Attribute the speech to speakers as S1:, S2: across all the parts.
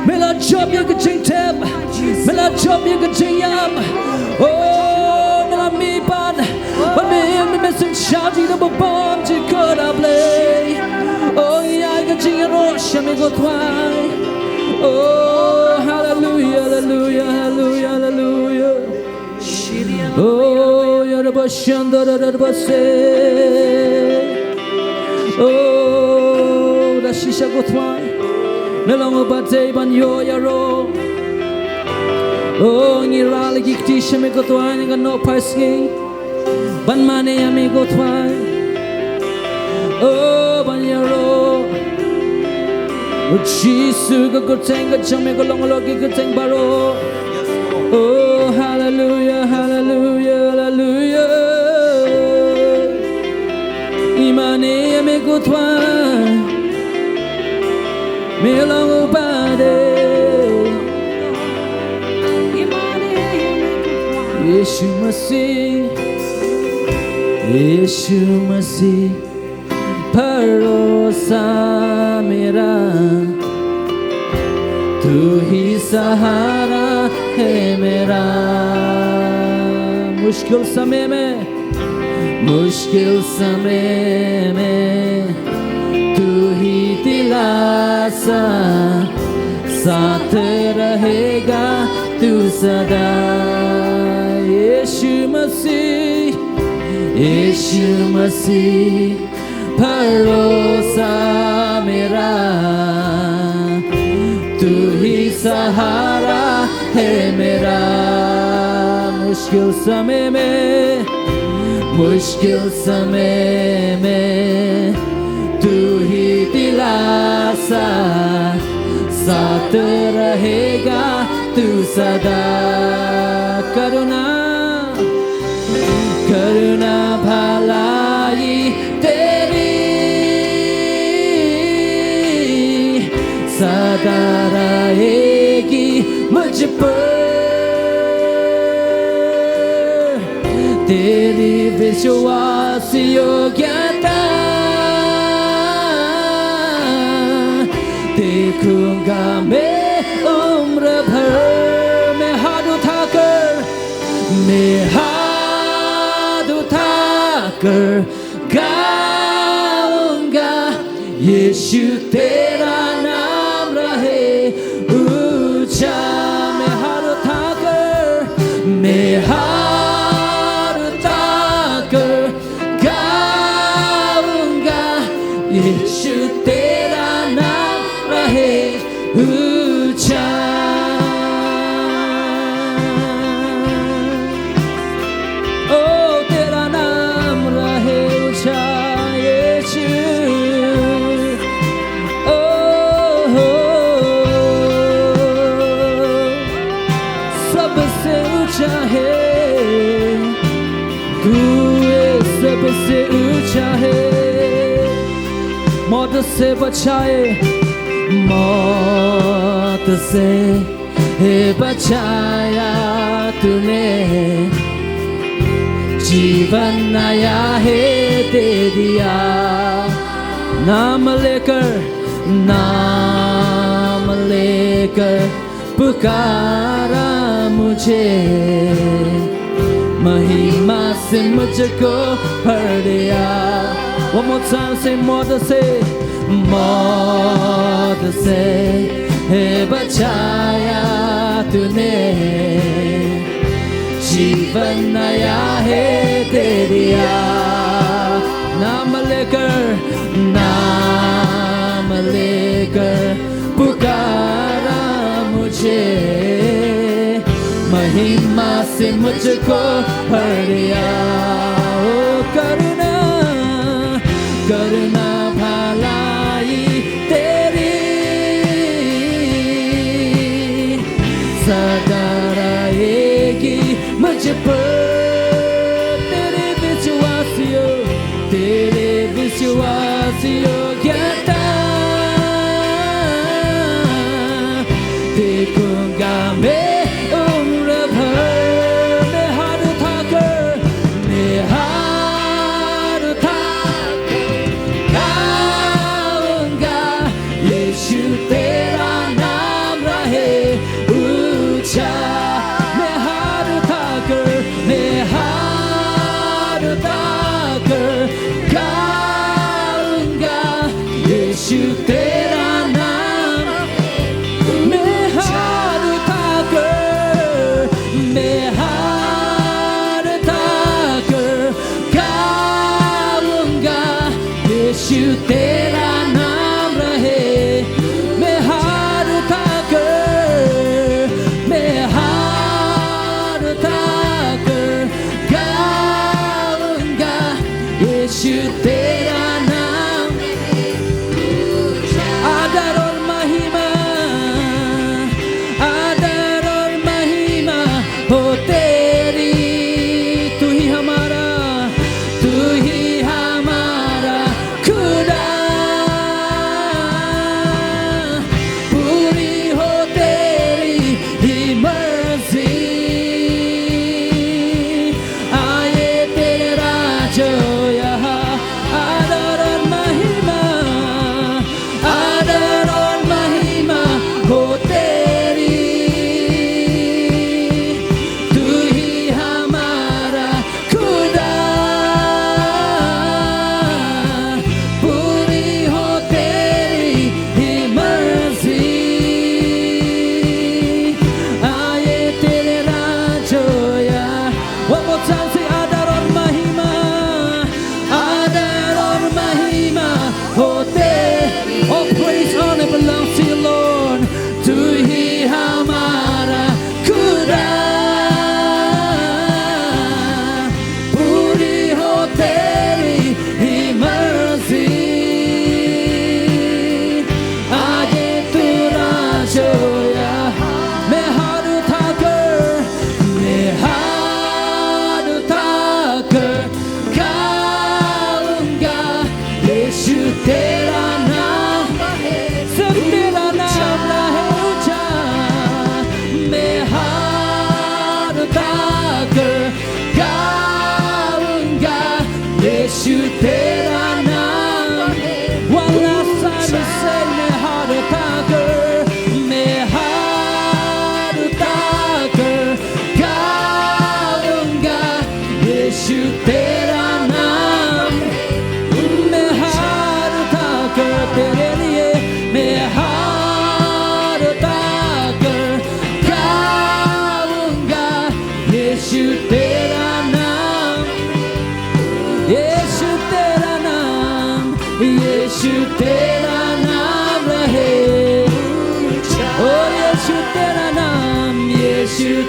S1: Mela job you can change tab, mela job you can change yam. Oh, mela me bad, but me messing shouting the bomb to God I play. Oh, yeah, I can change a rush and me go twine. Oh, hallelujah, hallelujah, hallelujah, hallelujah. Oh, you're the bush under the bus. Oh, the shisha go twine. No longer but day ban yo yaro. Oh, ni rally gikti shame go twine and no passing. Ban money ame go twine. Oh, ban yaro. Oh, Jesus go tang a chame go long logi go tang baro. Oh, hallelujah, hallelujah, hallelujah. Imane ame go twine. Me long bade, Yeshu Masih, Yeshu Masih, भरोसा मेरा, तू ही सहारा है मेरा, मुश्किल समय में तू ही दिलासा, साथ रहेगा तू सदा। यीशु मसीह भरोसा मेरा, तू ही सहारा है मेरा, मुश्किल समय में तू ही दिलासा, साथ रहेगा तू सदा। करुणा भलाई तेरी सदा रहेगी मुझ पर, तेरी विश्वास योग्यता देखूंगा मैं उम्र भर। मैं हाथ उठाकर गाऊंगा, यीशु तेरा नाम रहे ऊंचा। मैं हाथ उठाकर गाऊंगा, यीशु तेरा नाम रहे ऊंचा। ओ तेरा नाम रहे ऊंचा यीशु। ओ सबसे ऊंचा है तू, सबसे ऊंचा है। मौत से बचाए, मौत से बचाया तूने, जीवन नया है दे दिया। नाम लेकर पुकारा मुझे, महिमा से मुझको भर दिया। One more time, say मौत से बचाया तूने, जीवन नया है दे दिया। नाम लेकर पुकारा मुझे, महिमा से मुझको भर दिया। ओ करुणा भलाई तेरी सदा रहेगी मुझ पर, तेरे विश्वासियों ज्ञाता देखूंगा मैं उम्र भर। मैं हाथ यीशु तेरा नाम रहे मैं हार उठाकर गाऊंगा यीशु तेरा नाम आदर और महिमा हो तेरी तू ही हमारा खुदा पूरी हो तेरी ही मर्जी आए तेरे राज यहाँ आदर और महिमा हो तेरी तू ही हमारा खुदा पूरी हो तेरी ही मर्जी आए तेरे राज यहाँ one more time say आदर और महिमा हो तेरी all praise honor belongs to you Lord तू ही हमारा खुदा पूरी हो तेरी ही मर्जी आगे तू राज यहाँ मैं हार उठाकर गाऊंगा यीशु तेरा नाम सिर्फ तेरा नाम रहे ऊंचा मैं हार उठाकर गाऊंगा यीशु तेरा नाम one last time we say मैं हार उठाकर गाऊंगा यीशु तेरा नाम मैं हार उठाकर तेरे लिए मैं हार उठाकर गाऊंगा यीशु तेरा नाम यीशु तेरा नाम रहे ओ यीशु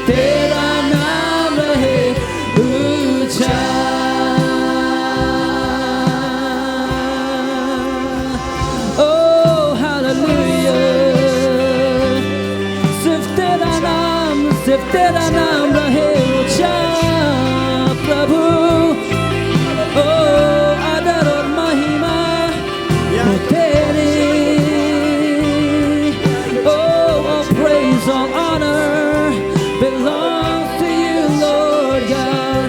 S1: तेरा नाम रहे ऊंचा oh hallelujah सिर्फ तेरा नाम रहे ऊंचा प्रभु ओ आदर और महिमा हो तेरी oh all praise all honor belongs to you Lord God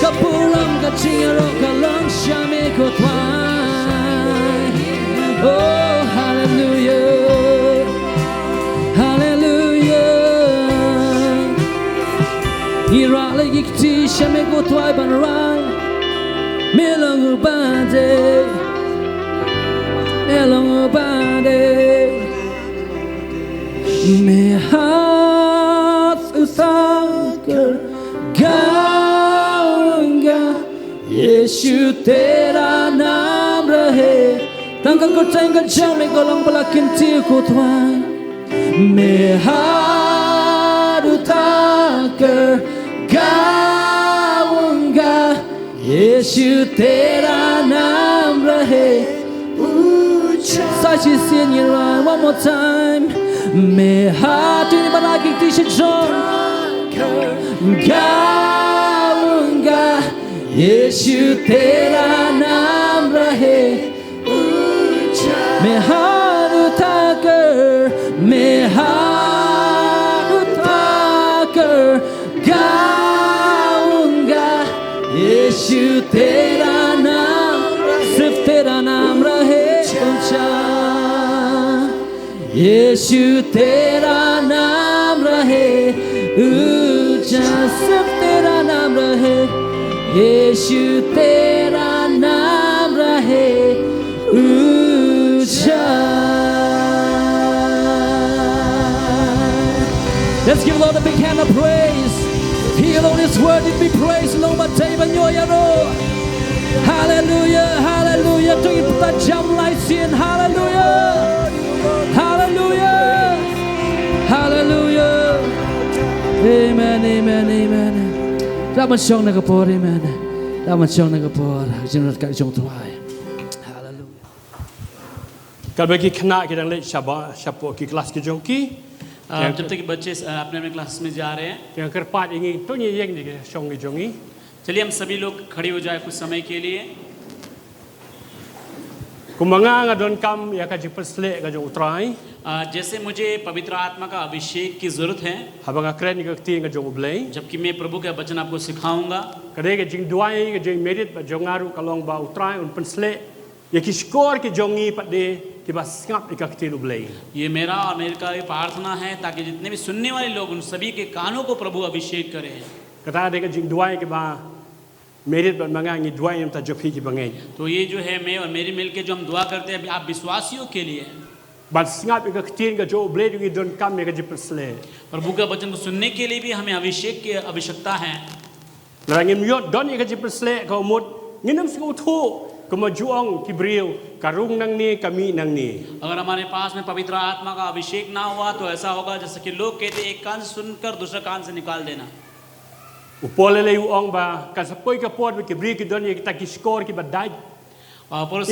S1: kapuram kachiro kalang shame kotwai oh hallelujah Irale yikti shame kotwai banrai Melong ubade मैं हाथ उठाकर गाऊंगा यीशु तेरा नाम रहे tanggal ko tanggal jam golong balakin ti ko tuan मैं हाथ उठाकर गाऊंगा यीशु तेरा नाम रहे Such is in your eye one more time मैं हाथ इन बना के तीसरे जोर गाऊंगा यीशु तेरा नाम रहे मैं हाथ उठाकर गाऊंगा यीशु तेरा नाम सिर्फ तेरा नाम रहे ऊंचा यीशु तेरा नाम रहे ऊंचा सिर्फ तेरा नाम रहे यीशु तेरा नाम रहे ऊंचा Let's give Lord a big hand of praise. He alone is worthy to be praised. Lord, but Hallelujah, hallelujah. Tuwing Nam Lai Sien. Hallelujah. Hallelujah. Hallelujah. Amen, amen, amen. Ra mình chong na kapor, amen. Ra mình chong na kapor. Jing rat kai chong tuai. Hallelujah.
S2: การไปกี่คณะกี่ดังเล็กชาบะชาปกี่คลาสกี่จงกี่
S3: जब तक कि बच्चे अपने अपने क्लास में जा रहे हैं
S2: อย่างกระปาดอย่างงี้ตัวนี้ยังดีกี่ชงกี่จงงี้
S3: चलिए हम सभी लोग खड़े हो जाए कुछ समय के लिए
S2: กุมงางาดนกรรมอยากจะเปิดเละก็จะอุตราย
S3: जैसे मुझे पवित्र आत्मा का अभिषेक की जरूरत है
S2: หาบางเครนก็ตีก็จะอุบเลย
S3: जबकि मैं प्रभु का वचन आपको सिखाऊंगा
S2: ก็ได้ก็จริงด้วยก็จริงเมริตจงอารุก็ลองบ่าอุตรายอุนเป็นเละอยากจะสกอร์กี่จงงี้ปัดเดकि बस स्कैप एक अक्ति लुबले
S3: ये मेरा और मेरे का प्रार्थना है ताकि जितने भी सुनने वाले लोग उन सभी के कानों को प्रभु अभिषेक करें
S2: कथा देखा जिंग दुआई के बाद मेरे मंगाएंगे दुआई हम तजफी की बंगे
S3: तो ये जो है मैं और मेरी मिलके जो हम दुआ करते हैं आप विश्वासियों के लिए
S2: बस स्कैप एक अक्ति का जो उबले जो दोन काम में का जिपसले
S3: प्रभु का वचन को सुनने के लिए भी हमें अभिषेक की आवश्यकता है
S2: लड़ाई में यो दोन एक जिपसले का उम्र निनम से उठो कमजुआंग किब्रियो करुंग नंगनी कमी नंगनी
S3: अगर हमारे पास में पवित्र आत्मा का अभिषेक ना हुआ तो ऐसा होगा जैसे कि लोग कहते एक कान से सुनकर दूसरे कान से निकाल देना
S2: उपोले ले उंग बा का सब कोई का पोट में किब्रियो की दोन एक ताकि स्कोर की बदाई
S3: और पुरुष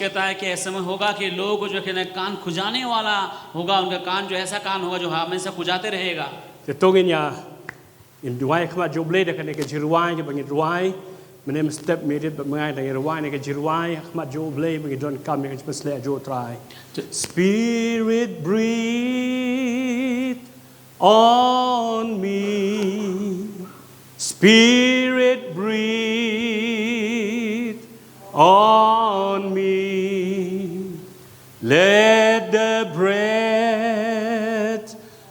S3: कहता है कि ऐसे में होगा कि लोग जो है कान खुजाने वाला होगा उनका कान जो ऐसा कान होगा जो हमेशा खुजाते रहेगा
S2: तो इन या इन दुआई खमा जो उबले देखने के जिरवाई के बंगे दुआई मैंने स्टेप मेरे बंगाई लगे रवाई ने के जिरवाई खमा जो उबले बंगे दोन काम में के जिपसले जो try Spirit breathe on me Spirit breathe on me let the breath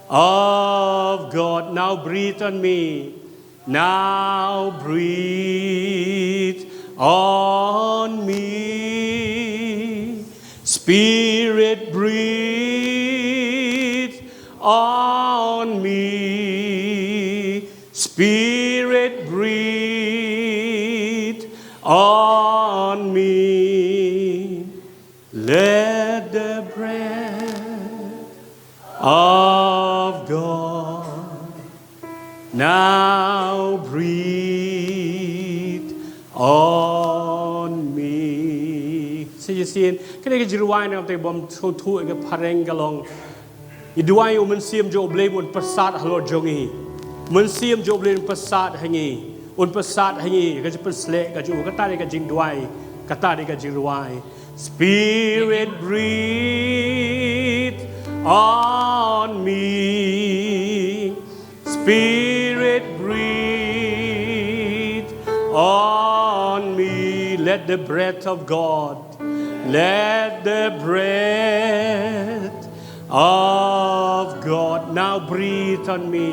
S2: of God now breathe on me now breathe on me Spirit breathe on me Spirit breathe on me let the breath of God now breathe on me สิ่งที่ก็ได้จิรวายนะครับแต่บอมทุ่งกับพารงกะลองอีดวายมันเสียมโจบเลยบนประสาทฮัลโหลจงีมันเสียมโจบเลยบนประสาทให้งี้บนประสาทให้งี้ก็จะเป็นเละก็จะก็ตาได้ก็จิงดวายก็ตาได้ก็จิรวาย Spirit breathe on me Spirit breathe on me let the breath of God let the breath of God now breathe on me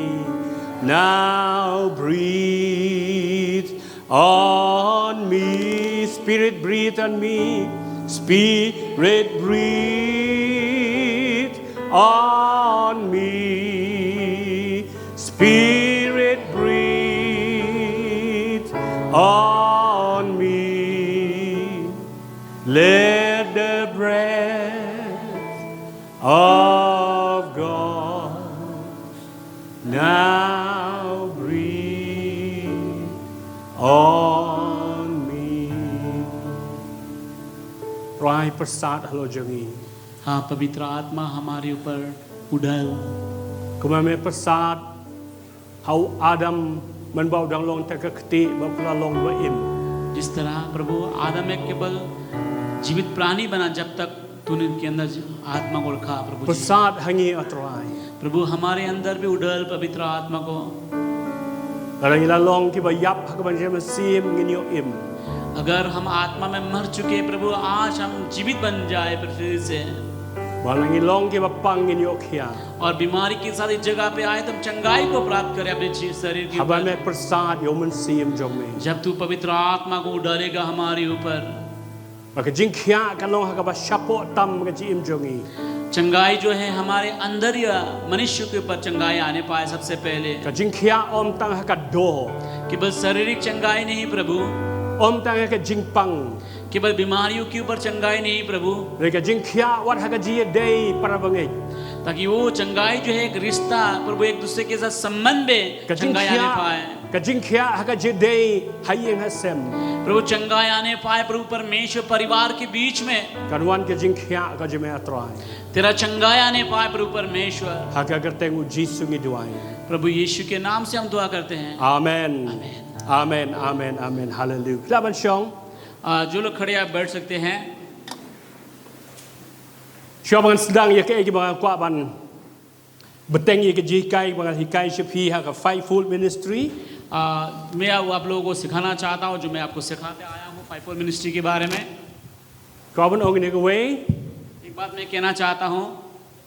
S2: now breathe on me Spirit breathe on me Spirit breathe on me Spirit breathe on me let the breath of God now breathe on me รายประสาทฮัลโหลจงี
S3: हाँ पवित्र आत्मा हमारे ऊपर उड़ल
S2: ก็มาเมประสาทเขาอาดัมมันเบาดังลงแต่ก็คติเบากระลงว่าอิ่ม
S3: जिस तरह प्रभु आदम एक केवल जीवित प्राणी बना जब तक तूने उनके अंदर आत्मा को रखा प्रभु
S2: ประสาทให้งี้อัตราย
S3: प्रभु हमारे अंदर भी उड़ल पवित्र आत्मा को
S2: อะไรละลงที่ว่ายับก็มันจะมาเสียมงี้เนียวอิ่ม
S3: अगर हम आत्मा में मर चुके प्रभु आज हम जीवित बन जाए पृथ्वी से
S2: บางงี้ลงที่ว่าปังงี้เนียวเขีย
S3: और बीमारी के साथ इस जगह पे आए तो हम चंगाई को प्राप्त करें अपने शरीर के
S2: ถ้าบ้าน
S3: ऊपर
S2: แม่ประสาทโยมันเสียมจงเม
S3: जब तू पवित्र आत्मा को डालेगा हमारे ऊपर
S2: ว่าก็จิงเขียกันลงก็ว่าชับโปตัมก็จิอิ่มจงงี้
S3: चंगाई जो है हमारे अंदर या मनुष्य के ऊपर चंगाई आने पाए सबसे पहले
S2: ก็จิงเขียอมตั้งก็โด
S3: केवल शारीरिक चंगाई नहीं प्रभु
S2: อมตั้งก็จิงปัง
S3: क केवल बीमारियों के ऊपर चंगाई नहीं प्रभु,
S2: Reka jingkia wat hagaji day para bangai.
S3: ताकि वो चंगाई जो है एक रिश्ता प्रभु एक दूसरे के साथ संबंध में चंगाई आने पाए।
S2: Kajingkia hagaji day hayeng hasem.
S3: प्रभु चंगाई आने पाए प्रभु परमेश्वर परिवार के बीच में
S2: Kanwan kajingkia kajime atrai.
S3: तेरा चंगाई आने पाए प्रभु परमेश्वर।
S2: Hagagertengu Jisu ngiduai.
S3: प्रभु यीशु के नाम से हम दुआ करते हैं।
S2: Amen. Amen. Amen. Amen. Hallelujah. Laban syong.
S3: जो लोग खड़े आप बैठ सकते हैं।
S2: Syong bangan sedang ya ke bangan kuat ban. Beteng ya ke jikai bangan hikai sepi ha ka Fivefold Ministry.
S3: मैं आप लोगों को सिखाना चाहता हूँ जो मैं आपको सिखाते आया हूँ फाइवफोल्ड मिनिस्ट्री के बारे में।
S2: Kawan ong ni ke way.
S3: एक बात मैं कहना चाहता हूँ,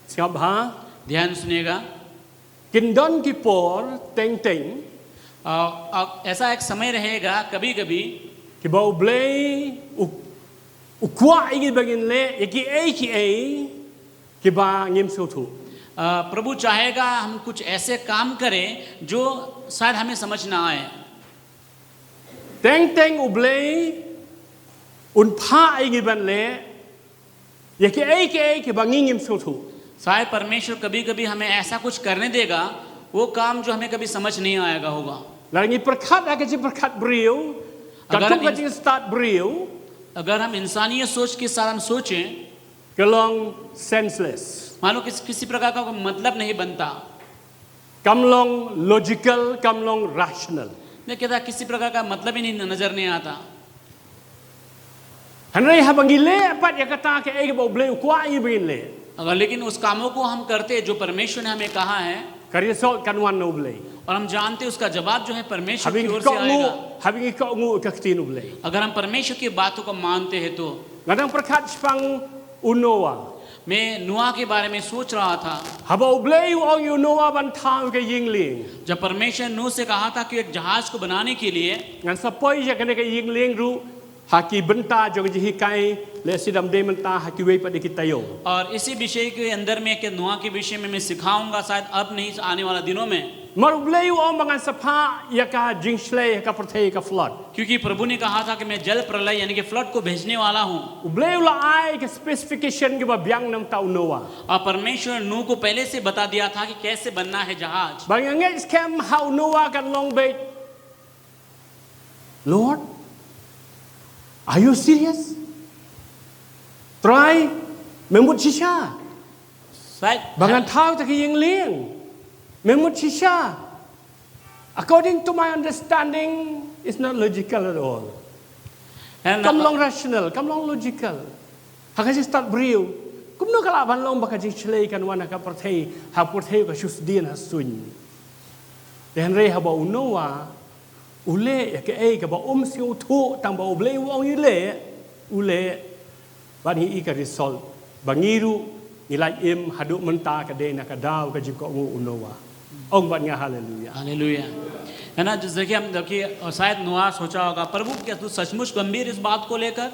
S2: Siap ha.
S3: ध्यान सुनिएगा।
S2: Kindon ki por teng teng.
S3: ऐसा एक समय रहेगा कभी कभी
S2: Ki bau blay u kwa igi bagin le ki ki ba ngim so thu.
S3: प्रभु चाहेगा हम कुछ ऐसे काम करें जो शायद हमें समझ ना आए।
S2: Teng teng u blay un pha igi ban le ki ba ngim so thu.
S3: शायद परमेश्वर कभी कभी हमें ऐसा कुछ करने देगा वो काम जो हमें कभी समझ नहीं आएगा होगा।
S2: Lagi perkat akan si perkat beriu. Kantung kajing start beriu.
S3: अगर हम इंसानियत सोच के साथ हम सोचें,
S2: Kelong senseless.
S3: मानो किसी प्रकार का कोई मतलब नहीं बनता।
S2: Kamlong logical, kamlong rational.
S3: मैं कहता किसी प्रकार का मतलब ही नहीं नजर नहीं आता।
S2: Hanai habangile pat ya kata ke bau blay u kwa igi bagin le.
S3: अगर लेकिन उस कामों को हम करते जो परमेश्वर ने हमें कहा है
S2: Kari sol kanwan no blay.
S3: और हम जानते उसका जवाब जो है परमेश्वर की
S2: Habing
S3: ओर से आएगा।
S2: habing ko ngu kaktin u blay.
S3: अगर हम परमेश्वर की बातों को मानते हैं तो
S2: Ngadang perkat spang unoa.
S3: मैं नुआ के बारे में सोच रहा था
S2: Haba u blay u ong unoa ban tau ke yingling.
S3: जब परमेश्वर नूह से कहा था कि एक जहाज को बनाने के लिए
S2: Ngan sapoi ya kene ke yingling ru haki benta jog ji hikai le sidam de menta haki wei pade kitayo.
S3: और इसी विषय के अंदर में कि नुआ के विषय में मैं सिखाऊंगा शायद अब नहीं आने वाला दिनों में।
S2: Mar u blay u ong bangan sapa ya ka jingsle ka perthei ka flood.
S3: क्योंकि प्रभु ने कहा था कि मैं जल प्रलय यानी कि फ्लड को भेजने वाला हूँ।
S2: U blay u la ai ke specification ke ba biang nam tau noa.
S3: और परमेश्वर नूह को पहले से बता दिया था कि कैसे बनना है जहाज।
S2: Bang ngai scam how noa kan long bait. Lord, are you serious? Try memut shisha.
S3: शायद
S2: Bangan tau tak yingling. Memut shisha. According to my understanding, it's not logical at all. Come long rational, come long logical. Hakasi start beriu. Kumno kala ban long bakaji chlei kan wana ka perthei ha perthei ka susdien ha sun. Dan re ha ba unoa ule ya ke ka ba siu thu tang ba uble ong ule ban hi ka result bangiru nilai im hadu menta ka de na ka dau ka jiko unoa. Ong ban nga hallelujah.
S3: Hallelujah. है ना, जैसे कि हम देखिए शायद नुआ सोचा होगा प्रभु क्या तू सचमुच गंभीर इस बात को लेकर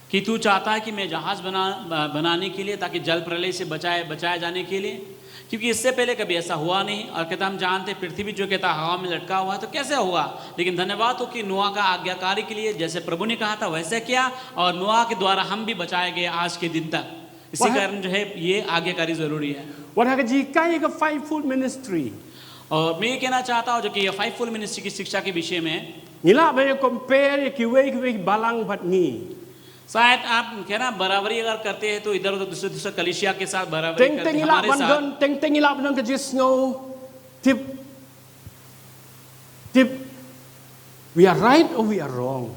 S3: कि तू चाहता है कि मैं जहाज बनाने के लिए ताकि जल प्रलय से बचाए जाने के लिए, क्योंकि इससे पहले कभी ऐसा हुआ नहीं। और कहता हम जानते पृथ्वी जो कहता हवा में लटका हुआ है तो कैसे होगा, लेकिन धन्यवाद हो कि नुआ का आज्ञाकारी के लिए जैसे प्रभु ने कहा था वैसे किया और नुआ के द्वारा हम भी बचाए गए आज के दिन तक। इसी कारण जो है ये आज्ञाकारी जरूरी है।
S2: What hakaji kai ka Fivefold Ministry.
S3: और मैं ये कहना चाहता हूँ जो कि ये फाइवफोल्ड मिनिस्ट्री की शिक्षा के विषय में
S2: Nila ba compare ki wei balang bat ni.
S3: शायद आप कहना बराबरी अगर करते हैं तो इधर उधर दूसरे कलिसिया के साथ बराबरी
S2: Teng
S3: करते
S2: teng
S3: हैं
S2: ila
S3: हमारे
S2: ban
S3: साथ।
S2: don teng ila ban ka just no tip we are right or we are wrong.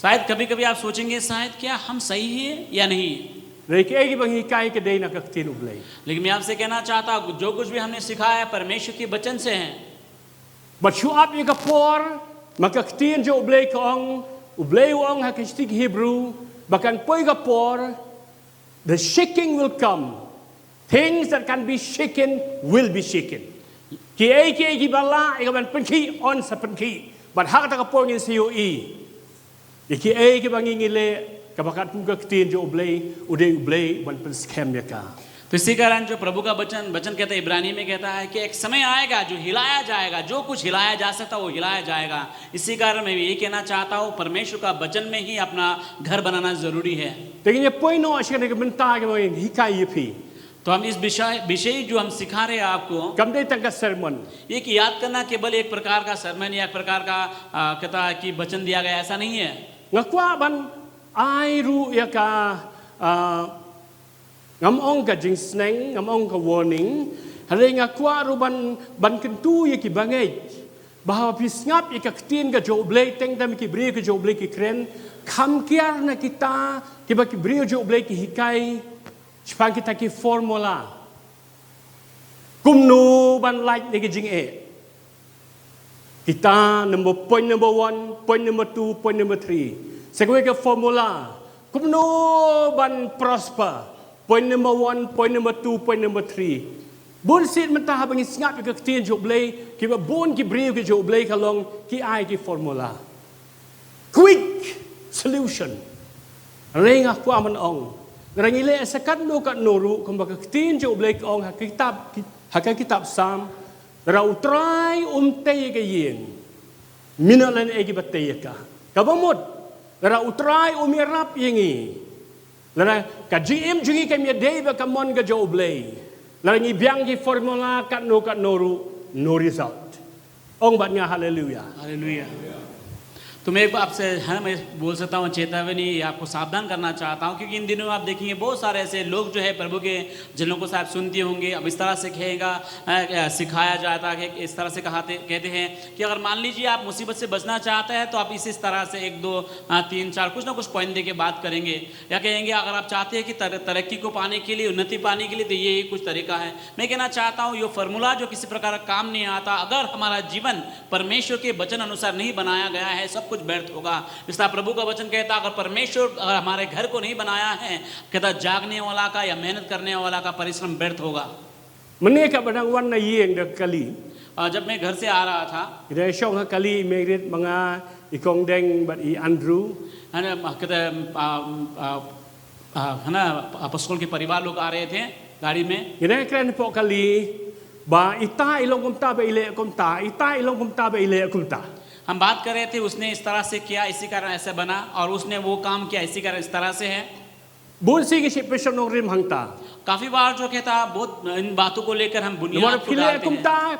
S3: शायद कभी कभी आप सोचेंगे शायद क्या हम सही हैं या नहीं,
S2: Reke egi bangi kai ke dei na ka tin ublei.
S3: लेकिन मैं आपसे कहना चाहता हूँ जो कुछ भी हमने सिखाया है परमेश्वर के वचन से है।
S2: But show up ye ka por maka tin jo ublei ka ublei ong ha ka stick Hebrew bakan poi ka por the shaking will come. Things that can be shaken will be shaken. Ki egi bala ega ban penki on sa penki. But ha ka por ngin COE. Ki egi bangi ngile kabakat puga tin jo ublei ude ublei ban pen scam ya ka.
S3: तो इसी कारण जो प्रभु का वचन कहता है, इब्रानी में कहता है कि एक समय आएगा जो हिलाया जाएगा, जो कुछ हिलाया जा सकता वो हिलाया जाएगा। इसी कारण मैं ये कहना चाहता हूँ, परमेश्वर का वचन में ही अपना घर बनाना जरूरी है।
S2: Tingnya poin no asyik nak bentar ke main hikai yepi.
S3: तो हम इस विषय जो हम सिखा रहे हैं आपको,
S2: Kam day tangka sermon.
S3: ये कि याद करना केवल एक प्रकार का सरमन या एक प्रकार का कहता है कि वचन दिया गया, ऐसा नहीं है।
S2: Ngakwa ban ai ru ya ka ngam ong ka jing sneng, ngam ong ka warning. Hari ngakwa ru ban kentu ya ki bangai. Bahawa pisngap ya ka ketin ka jo blay teng tam ki bri ka jo blay ki kren. Kam kiar na kita ki ba ki bri jo blay ki hikai. Supaya kita ki formula. Kumnu ban like ni ki jing e. Kita point number 1, point number 2, point number 3. Sebagai ke formula. Kumnu ban prosper. Point number 1, point number 2, point number 3. Bun sit mentah bagi singap ke ketin jo blay, ki ba bun ki brief ke jo blay kalong ki ai ki formula. Quick solution. Ring aku aman ong. Rang ile sekat no kat noru kum ba ketin jo blay ong kitab Psalm. Ra utrai tei ke yin. Minalan egi batei ka. Kabamot. Ra utrai mirap yingi. Lara ka GM jungi ka mi dei ba kamon ka jo blay. Lara ngi biang ki formula kat noru no result. Ong bat nga hallelujah.
S3: Hallelujah. तो मैं आपसे मैं बोल सकता हूँ चेतावनी, आपको सावधान करना चाहता हूँ, क्योंकि इन दिनों आप देखेंगे बहुत सारे ऐसे लोग जो है प्रभु के जनों को शायद सुनते होंगे। अब इस तरह से कहेगा, सिखाया जाता है, इस तरह से कहते हैं कि अगर मान लीजिए आप मुसीबत से बचना चाहते हैं तो आप इस तरह से 1, 2, 3, 4 कुछ ना कुछ पॉइंट दे के बात करेंगे, या कहेंगे अगर आप चाहते हैं कि तरक्की को पाने के लिए, उन्नति पाने के लिए, तो ये कुछ तरीका है। मैं कहना चाहता हूँ ये फार्मूला जो किसी प्रकार का काम नहीं आता, अगर हमारा जीवन परमेश्वर के वचन अनुसार नहीं बनाया गया है, सब कुछ व्यर्थ होगा। इसलिए प्रभु का वचन कहता है अगर परमेश्वर अगर हमारे घर को नहीं बनाया है, कहता जागने वाला का या मेहनत करने वाला का परिश्रम व्यर्थ होगा।
S2: Mene ka badang wan na yeng dak kali.
S3: जब मैं घर से आ रहा था,
S2: Ida syong ha kali merit mga ikong deng bat I Andrew.
S3: है ना, कहते है ना, अपस्कोल के परिवार लोग आ रहे थे गाड़ी में।
S2: Ida kren po kali ba ita ilong kumta ba ile kumta, ita ilong kumta ba ile kumta.
S3: हम बात कर रहे थे, उसने इस तरह से किया, इसी कारण ऐसा बना, और उसने वो काम किया, इसी कारण इस तरह से है।
S2: Bun si ki person ng rim hangta.
S3: काफी बार जो कहता बहुत इन बातों को लेकर हम बुनियाद
S2: Lumar
S3: को
S2: pile
S3: डालते हैं,
S2: kumta,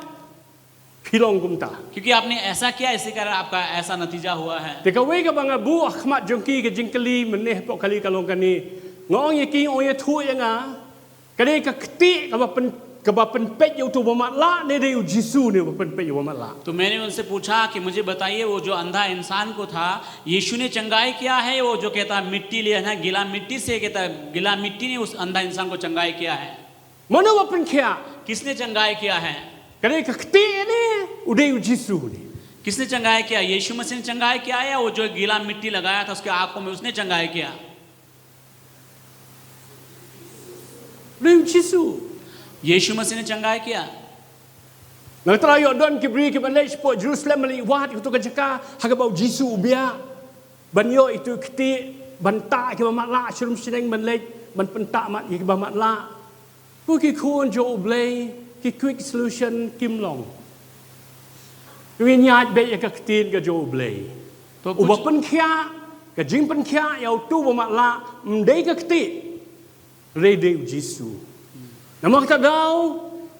S2: pilong kumta.
S3: क्योंकि आपने ऐसा किया, इसी कारण आपका ऐसा नतीजा हुआ है।
S2: Teka we ka banga bu akhmat jongki ke jingkali meneh po kali kalong kani. Ngong ye ki o ye thu ye nga. Kani ka kti ka ba pen pet yo tu ba la ne de Jisu ne ba pen pet yo ba la.
S3: तो मैंने उनसे पूछा कि मुझे बताइए वो जो अंधा इंसान को था, यीशु ने चंगाई किया है? वो जो कहता मिट्टी लिया है, गीला मिट्टी से, कहता गीला मिट्टी ने उस अंधा इंसान को चंगाई किया है।
S2: Mano ba pen kya?
S3: किसने चंगाई किया है?
S2: Kani ka kti ne ude Jisu ne.
S3: किसने चंगाई किया? यीशु मसीह ने चंगाई किया या वो जो गीला मिट्टी लगाया था उसके आंखों में उसने चंगाई किया?
S2: Ude Jisu.
S3: यीशु मसीह ने चंगाई किया।
S2: Nang trayo don ki bri ki balai po Jerusalem mali wat itu ka jaka hagabau Jisu ubia. Banyo itu kti banta ki ba la shrum sineng balai ban penta mat ki ba la. Ku ki khun jo ublay ki quick solution kim long. Wi nyat be ka ktin ka jo ublay.
S3: तो
S2: Uba
S3: कुछ
S2: pen kya ka jing pen kya ya tu ba la mdei ka kti. Re de Jisu. Namak ta daw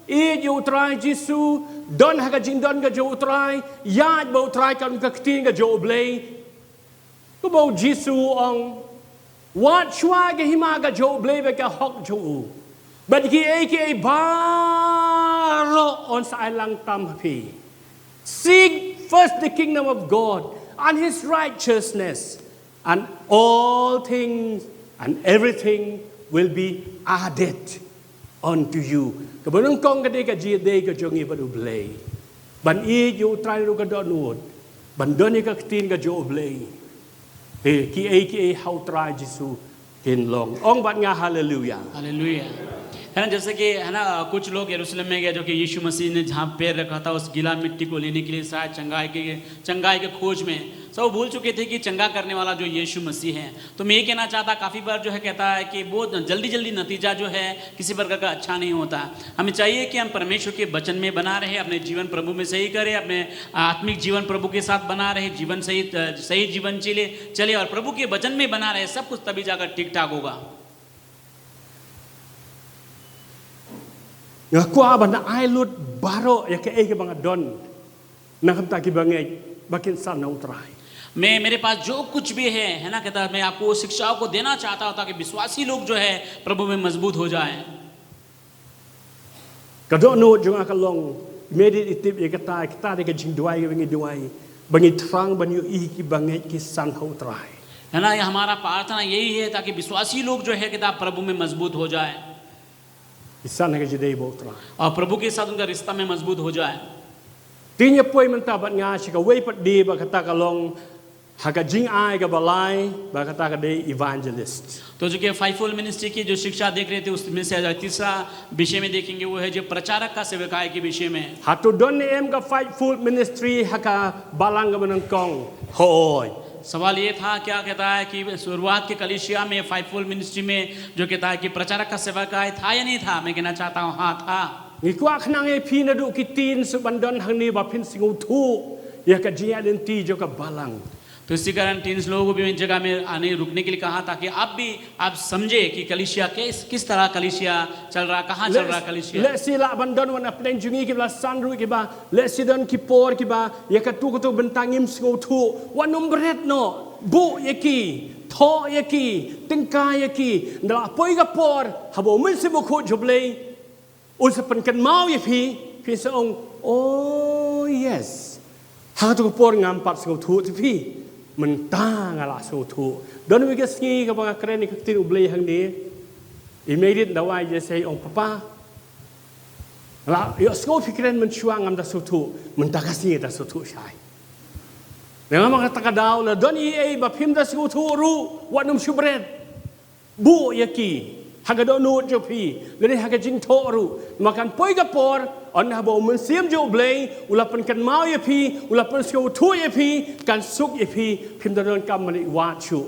S2: jo try Jisu don ha ka jing don ka jo try ya bo try kan ka ktin ka jo blay ko bo Jisu ong wat chwa ga hima ka jo blay ba ka hok jo but ki aka baro on sa lang tam pi seek first the kingdom of God and his righteousness and all things and everything will be added unto you. Kabanong kong kadai ka jide ka jongi ba ublay. Ban I yo try ro ka donwood. Ban doni ka ktin ka jo ublay. Ki aka how try Jisu kin long. Ong bat nga hallelujah.
S3: Hallelujah. है ना, जैसे कि है ना कुछ लोग यरूशलेम में गए जो कि यीशु मसीह ने जहाँ पैर रखा था उस गीला मिट्टी को लेने के लिए शायद चंगाई के खोज में। सब भूल चुके थे कि चंगा करने वाला जो यीशु मसीह है। तो मैं ये कहना चाहता, काफ़ी बार जो है कहता है कि बहुत जल्दी जल्दी नतीजा जो है किसी प्रकार का अच्छा नहीं होता। हमें चाहिए कि हम परमेश्वर के वचन में बना रहे, अपने जीवन प्रभु में सही करें, अपने आत्मिक जीवन प्रभु के साथ बना रहे, जीवन सही जीवन चले और प्रभु के वचन में बना रहे, सब कुछ तभी जाकर ठीक ठाक होगा।
S2: Ngakua bana ailut baro ya ke ege bang don nakam taki bangai bakin san na utrai.
S3: मैं मेरे पास जो कुछ भी है ना कहता है, मैं आपको शिक्षाओं को देना चाहता हूं ताकि विश्वासी लोग जो है प्रभु में मजबूत हो जाएं।
S2: Kado no junga kalong medit itip ya kata kita de ke jing duai bangi duai bangi terang banyu i ki bangai ki san ho utrai.
S3: है ना, ये हमारा प्रार्थना यही है ताकि विश्वासी लोग जो है कहता प्रभु में मजबूत हो जाए
S2: Isan ke jidei bo utrai.
S3: और प्रभु के साथ उनका रिश्ता में मजबूत हो जाए।
S2: Tinya poi mentabat ngasi ka wei pat di ba kata kalong haka jing ai ka balai ba kata ka de evangelist.
S3: तो जो कि फाइवफोल्ड मिनिस्ट्री की जो शिक्षा देख रहे थे उसमें से तीसरा विषय में देखेंगे वो है जो प्रचारक का सेवकाई के विषय में।
S2: Hatu don em ka fight full ministry haka balang ka menengkong hoi.
S3: सवाल ये था, क्या कहता है कि शुरुआत के कलीसिया में फाइवफोल्ड मिनिस्ट्री में जो कहता है कि प्रचारक का सेवकाई था या नहीं था? मैं कहना चाहता हूँ हाँ था।
S2: Ngikwa khnang e phi na du ki tin subandon hang ni ba phin singu thu ya ka jia den ti jo ka balang.
S3: तो इसी कारण टीन्स लोगों को भी इस जगह में आने रुकने के लिए कहा ताकि आप समझे कि कलीसिया किस तरह कलीसिया चल रहा, कहाँ चल रहा कलीसिया।
S2: Let si la bandon wan aplen jungi ki la sanru ki ba let si don ki por ki ba ya ka tu bentangim singu thu wan nombret no bu ya ki tho ya ki tingka ya ki ndala poi ka por habo min se bo khu joblei un se pen kan mau ya phi se ong oh yes ha tu por ngam pat singu thu ti phi mentang ala singu thu don wi ka sngi ka ba kren ni ka tin ublei hang ni immediate dawai je sei ong papa la yo sko fikren men chuang am da su thu men ta ka si da su thu sai ne ma ka ta daw la don e ba phim da su thu ru wanum shubret bu yaki haga do no jo phi le haga jing tho ru makan poi ka por on ha bo men sim jo blei ulapan kan mau ye phi ulapan su thu ye phi kan suk ye phi phim da don kam mani wa chu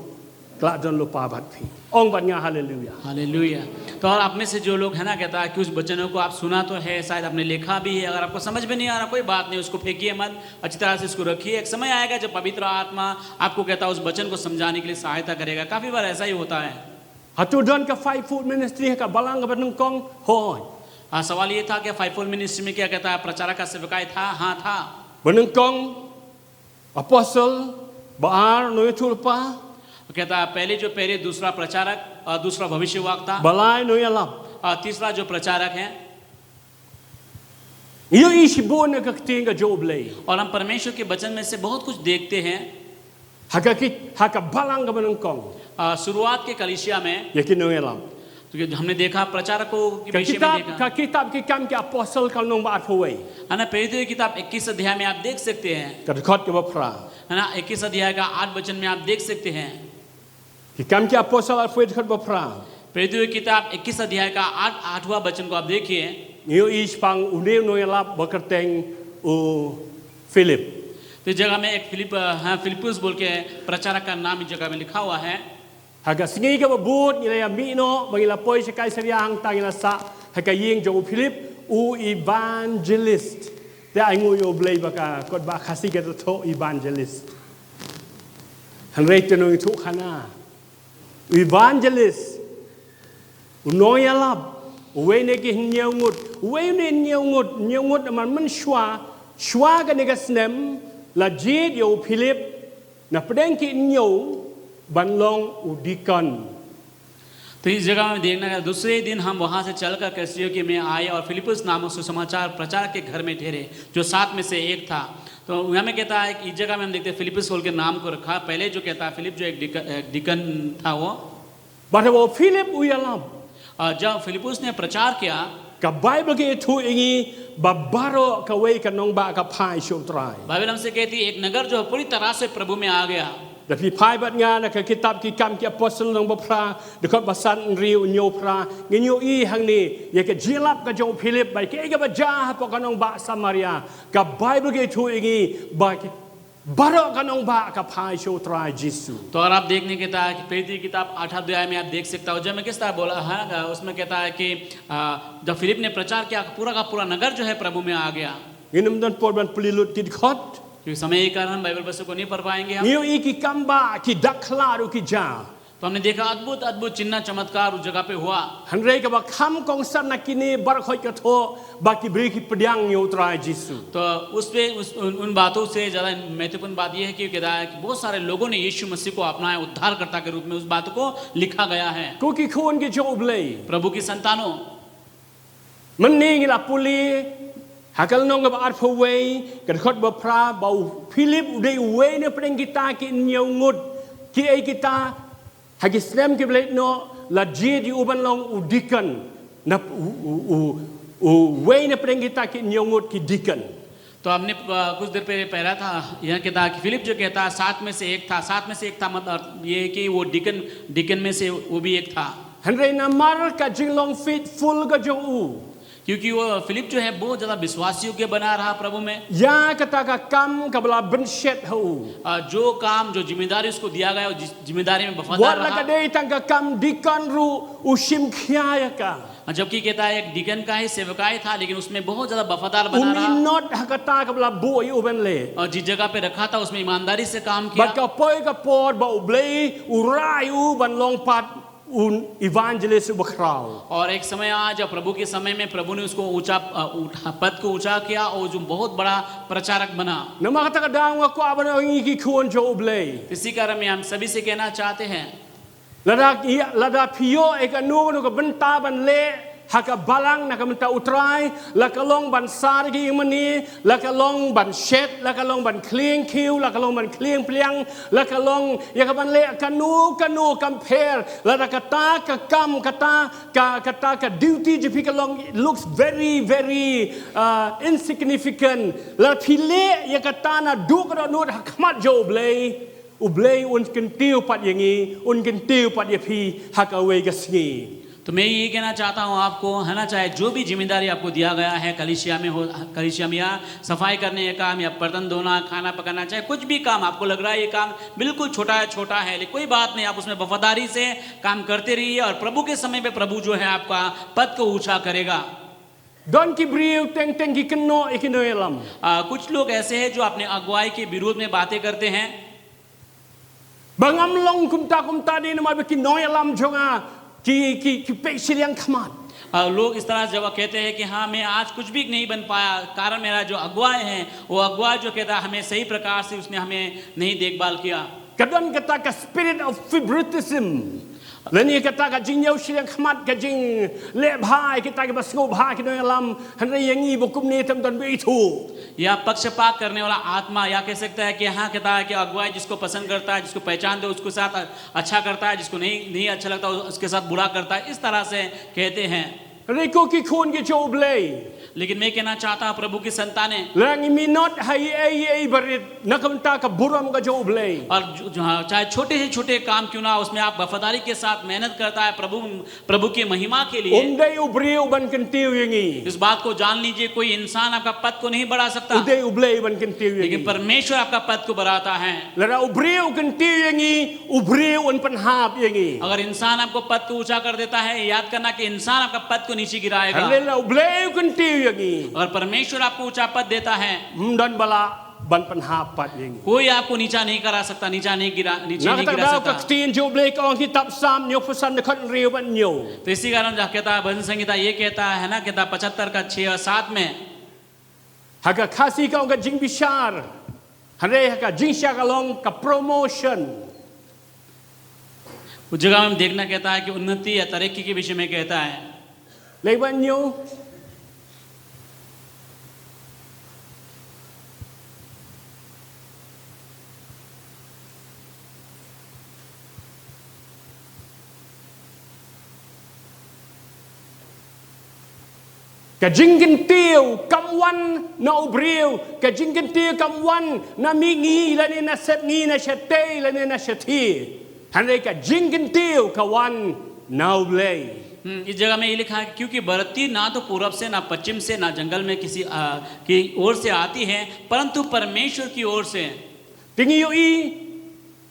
S2: kla don lo pa bat phi ong ban nga hallelujah
S3: hallelujah. तो और आप में से जो लोग है ना कहता है कि उस वचनों को आप सुना तो है, शायद आपने लिखा भी है, अगर आपको समझ में नहीं आ रहा कोई बात नहीं, उसको फेंकिए मत, अच्छी तरह से इसको रखिए। एक समय आएगा जब पवित्र आत्मा आपको कहता है उस वचन को समझाने के लिए सहायता करेगा। काफी बार ऐसा ही होता है।
S2: hatu don ka five food ministry ka balang ka banung kong hoi
S3: हाँ, सवाल ये था कि फाइवफोल्ड मिनिस्ट्री में क्या कहता है प्रचारक का सेवकाई था? हाँ था।
S2: banung kong apostle baar no tulpa
S3: कहता है पहले दूसरा प्रचारक और दूसरा भविष्यवक्ता
S2: balai no yalap
S3: और तीसरा जो प्रचारक है।
S2: iyo isibon ka ting ka job lay
S3: और हम परमेश्वर के वचन में से बहुत कुछ देखते हैं।
S2: haka balang ka banung kong
S3: शुरुआत के कलीसिया में
S2: yakin no yalap
S3: तो हमने देखा प्रचारकों के
S2: ka
S3: विषय में
S2: kitab
S3: देखा
S2: ka kitab ki kam ki apostle ka nong baat phoi
S3: है ना। प्रेरितों की किताब 21 अध्याय में आप देख सकते हैं,
S2: ka khot ka bapra
S3: है ना। 21 अध्याय का 8 वचन में आप देख सकते हैं।
S2: ki kam ki apostle al phoi khot bapra
S3: प्रेरितों की किताब 21 अध्याय का 8वां वचन को आप देखिए।
S2: iyo ispang unew no yalap bakarteng u philip
S3: तो इस जगह में एक फिलिपुस बोल के प्रचारक का नाम इस जगह में लिखा हुआ है।
S2: haka singi ka babut nila mino bangila poi sa Kaisaria hang tangila sa haka ying jo philip u evangelist te ai ngu yo blei baka kot ba khasi ka to evangelist han rei te no thu khana evangelist u yalap we ne ki nyau ngut man shwa ka ne ka snem la jid yo philip na pedeng ki nyau बनलोंग उदिकन
S3: तो इस जगह में देखना है। दूसरे दिन हम वहां से चलकर कैसरिया में आए और फिलिपुस नामक सुसमाचार प्रचारक के घर में ठहरे जो 7 में से एक था। तो यहाँ में कहता है कि इस जगह में हम देखते हैं फिलिपुस बोल के नाम को रखा। पहले जो कहता है फिलिप जो एक डिकन था वो
S2: बट वो फिलिप उयलम
S3: जब फिलिपुस ने प्रचार किया
S2: का बाइबल के थु इंगी बबारो का वे का नोंग बा का फाई शोत्राय
S3: बाइबल हमसे कहती है एक नगर जो पूरी तरह से प्रभु में आ गया।
S2: द फी फाई बत nga na ka kitab ki kam ki apostle nong ba phra de ko basan riu nyo phra nginyo I hang ni ye ka jilap ka jo philip bai ke ga ba ja po ka nong ba samaria ka bible ke thu ingi ba ki barok kanong ba kapai show try Jesu.
S3: तो अगर आप देखने कहता है कि प्रेरित की किताब 8 अध्याय में आप देख सकता हो जब मैं किस तरह बोला है उसमें कहता है कि जब फिलिप ने प्रचार किया पूरा का पूरा नगर जो है प्रभु में आ गया
S2: Nginum dan por ban pelilut kid khot.
S3: क्योंकि समय के कारण हम बाइबल वर्षों को नहीं पढ़ पाएंगे हम
S2: Niu iki kamba ki daklaru ki ja.
S3: तो हमने देखा अद्भुत अद्भुत चिन्ह चमत्कार उस जगह पे हुआ
S2: Hanrei ka ba kham kong san na kini bar khoi ka tho ba ki bri ki pediang yo try Jesu.
S3: तो उस पे उन बातों से ज़्यादा महत्वपूर्ण बात यह है कि कहता है कि बहुत सारे लोगों ने यीशु मसीह को अपनाया उद्धारकर्ता के रूप में उस बात को लिखा गया है
S2: Ku ki khon ki jo oblei.
S3: प्रभु की संतानों
S2: Mening la puli hakal nong ba ar phawei kan khot ba phra ba Philip udai we ne preng kita ki nyau ngut ki ai kita hagi slam ki blai no la ji di uban long udikan na we ne preng kita ki nyau ngut ki dikan.
S3: तो हमने कुछ देर पहले पढ़ा था यह कहता है कि फिलिप जो कहता है 7 में से एक था मतलब ये कि वो डिकन में से वो भी एक था
S2: Hanrei na mar ka jinglong faithful ka jo u.
S3: क्योंकि वो फिलिप जो है बहुत ज़्यादा विश्वासियों के बना रहा प्रभु में
S2: Ya kata ka kam ka bala benchet hu.
S3: जो काम जो जिम्मेदारी उसको दिया गया उस जिम्मेदारी में वफादार
S2: Wat la ka
S3: रहा
S2: dei tang ka kam dikan ru usim khya ya ka.
S3: जबकि कहता है एक डिकन का ही सेवकाई था लेकिन उसमें बहुत ज़्यादा वफादार बना
S2: Umi
S3: रहा
S2: not hakata ka bala boy uban le.
S3: और जिस जगह पे रखा था उसमें ईमानदारी से काम
S2: Bat
S3: किया
S2: ka poi ka por ba ublei urai u ban long pat un evangelist bakrao.
S3: और एक समय आज प्रभु के समय में प्रभु ने उसको पद को ऊंचा किया और जो बहुत बड़ा प्रचारक बना
S2: Nama kata ka dang wa ko aban ngi ki khon jo ublei.
S3: इसी कारण में हम सभी से कहना चाहते हैं
S2: Lada pio e ka nu ka benta ban le haka balang na ka menta utrai la ka long ban sar ki mani la ka long ban shet la ka long ban kling kiu la ka long ban kling pliang la ka long ya ka ban le ka nu compare la da ka ta ka kam ka ta ka duty je pi ka long looks very insignificant la pile ya ka ta na du ka no hakmat jo blei ublei un kentiu pat yangi un kentiu pat ya pi hakawe ka sngi.
S3: तो मैं ये कहना चाहता हूँ आपको है ना चाहे जो भी जिम्मेदारी आपको दिया गया है कलीसिया में या सफाई करने का काम या बर्तन धोना खाना पकाना चाहे कुछ भी काम आपको लग रहा है ये काम बिल्कुल छोटा है लेकिन कोई बात नहीं आप उसमें वफादारी से काम करते रहिए और प्रभु के समय पे प्रभु जो है आपका पद को ऊंचा करेगा
S2: Don ki briu teng ki keno ikino elam.
S3: कुछ लोग ऐसे हैं जो अपने अगुवाई के विरोध में बातें करते हैं
S2: Bangam long kumta ni nama ki no elam jonga ki pe siliang khamat.
S3: लोग इस तरह जब कहते हैं कि हाँ मैं आज कुछ भी नहीं बन पाया कारण मेरा जो अगुवाई है वो अगुवाई जो कहता है हमें सही प्रकार से उसने हमें नहीं देखभाल किया
S2: Kadon kata ka spirit of favoritism. Lani kata ka jing yau siliang khamat ka jing le bhai kita ka basngo bhai ki no elam hanre yangi bokum ni tam don be thu.
S3: या पक्षपात करने वाला आत्मा या कह सकता है कि हाँ कहता है कि अगुवाई जिसको पसंद करता है जिसको पहचान दे उसके साथ अच्छा करता है जिसको नहीं अच्छा लगता उसके साथ बुरा करता है इस तरह से कहते हैं
S2: Reko ki khon ki jo blei.
S3: लेकिन मैं कहना चाहता हूँ प्रभु की संतानें
S2: Lang mi not hai ai barit nakamta ka buram ka jo blei.
S3: और चाहे छोटे से छोटे काम क्यों ना उसमें आप वफादारी के साथ मेहनत करता है प्रभु की महिमा के लिए
S2: Umdai ubriu ban kentiu yangi.
S3: इस बात को जान लीजिए कोई इंसान आपका पद को नहीं बढ़ा सकता
S2: Udai ublei ban kentiu
S3: लेकिन
S2: yangi.
S3: परमेश्वर आपका पद को बढ़ाता है
S2: Lara ubriu kentiu yangi, ubriu un panhap yangi.
S3: अगर इंसान आपको पद को ऊंचा कर देता है याद करना कि इंसान आपका पद को नीचे गिराएगा
S2: Hala ublei kentiu yangi.
S3: अगर परमेश्वर आपको ऊंचा पद देता है
S2: Mdan bala ban panhap pat yangi.
S3: कोई आपको नीचा नहीं करा सकता नीचे नहीं गिरा
S2: Nakata dau
S3: सकता
S2: ka stin jo blei ka kitab sam nyo pesan dekat riu ban nyo.
S3: तो इसी कारण कहता है भजन संगीता ये कहता है ना कहता 75 का 6 और 7 में
S2: Haka kasi ka ka jing bishar. Hare haka jing sya ka long ka promotion.
S3: उस जगह में देखना कहता है कि उन्नति या तरक्की के विषय में कहता है
S2: Lei ban nyo. Ka jingkin tiêu kam wan na ubriu ka jingkin tiêu kam wan na mi ngi la ni na set ngi na chete la ni na cheti hanre ka jingkin tiêu ka wan na ublei.
S3: इस जगह में ये लिखा है क्योंकि बरती ना तो पूरब से ना पश्चिम से ना जंगल में किसी की ओर से आती है परंतु परमेश्वर की ओर से
S2: Tinggi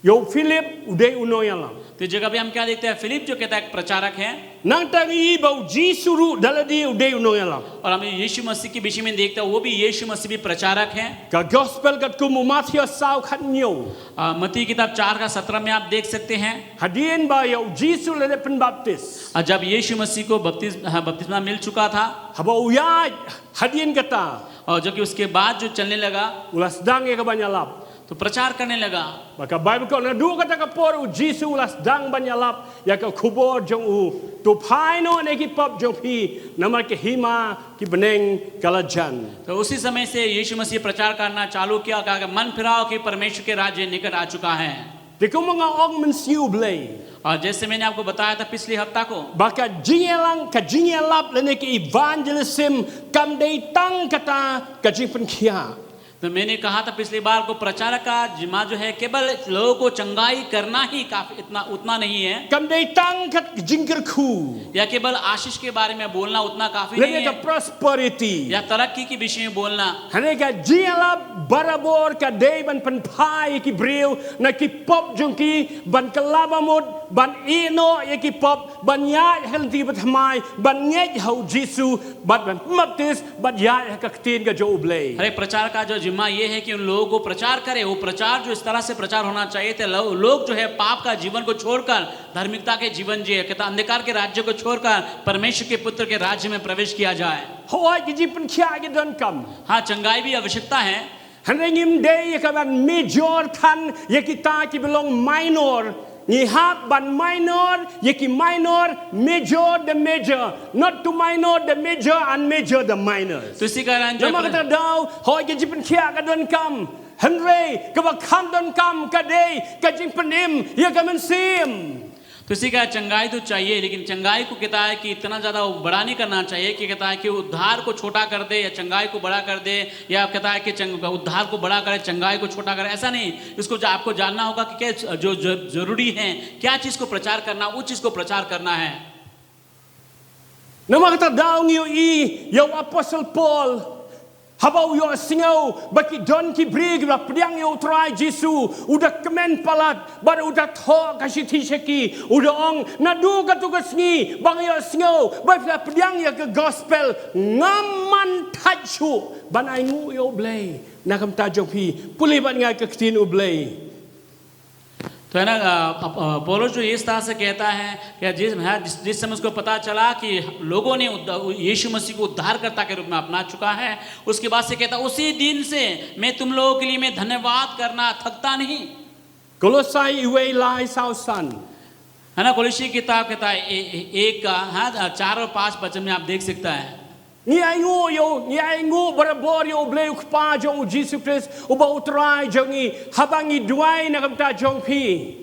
S2: yo Philip udah unoyalam.
S3: तो इस जगह पे हम क्या देखते हैं, फिलिप जो कहता है एक प्रचारक है,
S2: Nang tangi bau Jisuru daladi udah unoyalam.
S3: और हम यीशु मसीह के विषय में देखते हैं वो भी यीशु मसीह भी प्रचारक हैं।
S2: Ka gospel kat kumu Matthew sau khatnyo.
S3: मत्ती किताब 4:17 में आप देख सकते हैं,
S2: Hadien ba yo Jisu lele penbaptis.
S3: जब यीशु मसीह को बपतिस्मा मिल चुका था,
S2: Haba uyaj hadien kata
S3: और जो कि उसके बाद जो चलने लगा
S2: ulas dang ya kabanyalap.
S3: तो प्रचार करने लगा।
S2: Maka Bible ko na dua kata kapor u Jisu ulas dang banyalap ya ka kubor jong u tu pai no ne ki pop jong pi nama ke hima ki beneng kalajan.
S3: तो उसी समय से यीशु मसीह प्रचार करना चालू किया, कहा कि मन फिराओ कि परमेश्वर के राज्य निकट आ चुका है।
S2: Di ko mga ong mensiu blay.
S3: और जैसे मैंने आपको बताया था पिछले हफ्ता को,
S2: Baka jingelang ka jingelap lene ke evangelism kam dei tang kata ka jing penkia.
S3: तो मैंने कहा था पिछली बार को प्रचारक का जिम्मा जो है केवल लोगों को चंगाई करना ही काफी उतना नहीं है,
S2: Kam dei tang kat jingker ku.
S3: या केवल आशीष के बारे में बोलना उतना काफी
S2: Lene
S3: नहीं
S2: ka
S3: है,
S2: prosperity.
S3: या तरक्की के विषय में बोलना।
S2: Hane ka jingelap barabor ka dei ban penpai ki breu na ki pop jong ki ban kalabamut ban ino ye ki pop ban ya hel ti batmai ban nyej hau Jisu ban baptis ban ya ka tin ka jo blay.
S3: हर एक प्रचार का जो जिम्मा ये है कि उन लोगों को प्रचार करे, वो प्रचार जो इस तरह से प्रचार होना चाहिए थे, लोग जो है पाप का जीवन को छोड़कर धार्मिकता के जीवन जिए, कहता अंधकार के राज्य को छोड़कर परमेश्वर के पुत्र के राज्य में प्रवेश किया जाए।
S2: Hoi ki jing penkia ki don kam.
S3: हाँ, चंगाई भी आवश्यकता है।
S2: Hane ngim dei ka ban major than ye kita ki belong minor. Ni hab ban minor ye ki minor major the major not to minor the major and major the minors.
S3: तो इसी कारण जो
S2: Nama kata dau hoi ki jing penkia ka don kam. Henry ka ba kam don kam ka dei ka jing penim ye ka men sim.
S3: तो इसी का चंगाई तो चाहिए, लेकिन चंगाई को कहता है कि इतना ज़्यादा बड़ा नहीं करना चाहिए कि कहता है कि उद्धार को छोटा कर दे या चंगाई को बड़ा कर दे, या कहता है कि उद्धार को बड़ा करे चंगाई को छोटा करे, ऐसा नहीं। इसको आपको जानना होगा कि क्या जो जरूरी है, क्या चीज़ को प्रचार करना, उस चीज़ को प्रचार करना है।
S2: Nama kata dau ngiu yo apostle Paul. Habau yo singau baki don ki brig la pedang yo try Jisu udah kemen palat bar udah tho kasih tisheki udah ong nadu ka tugas ni bang yo singau bar la pedang ya ke gospel ngaman tachu banai ngu yo blay nakam tajong pi pulih ban ngai ke tin u blay.
S3: तो है ना, पौलुस जो इस तरह से कहता है कि जिस समय उसको पता चला कि लोगों ने यीशु मसीह को उद्धारकर्ता के रूप में अपना चुका है, उसके बाद से कहता उसी दिन से मैं तुम लोगों के लिए मैं धन्यवाद करना थकता नहीं।
S2: Kolosai iwe lai sausan.
S3: है ना, कोलोसी की किताब कहता है 1:4 और 5 वचन में आप देख सकता है।
S2: Ni ai ngu barabor yo blay ukpa jong Jesus Christ uba utrai jongi habangi duai na kamta jong pi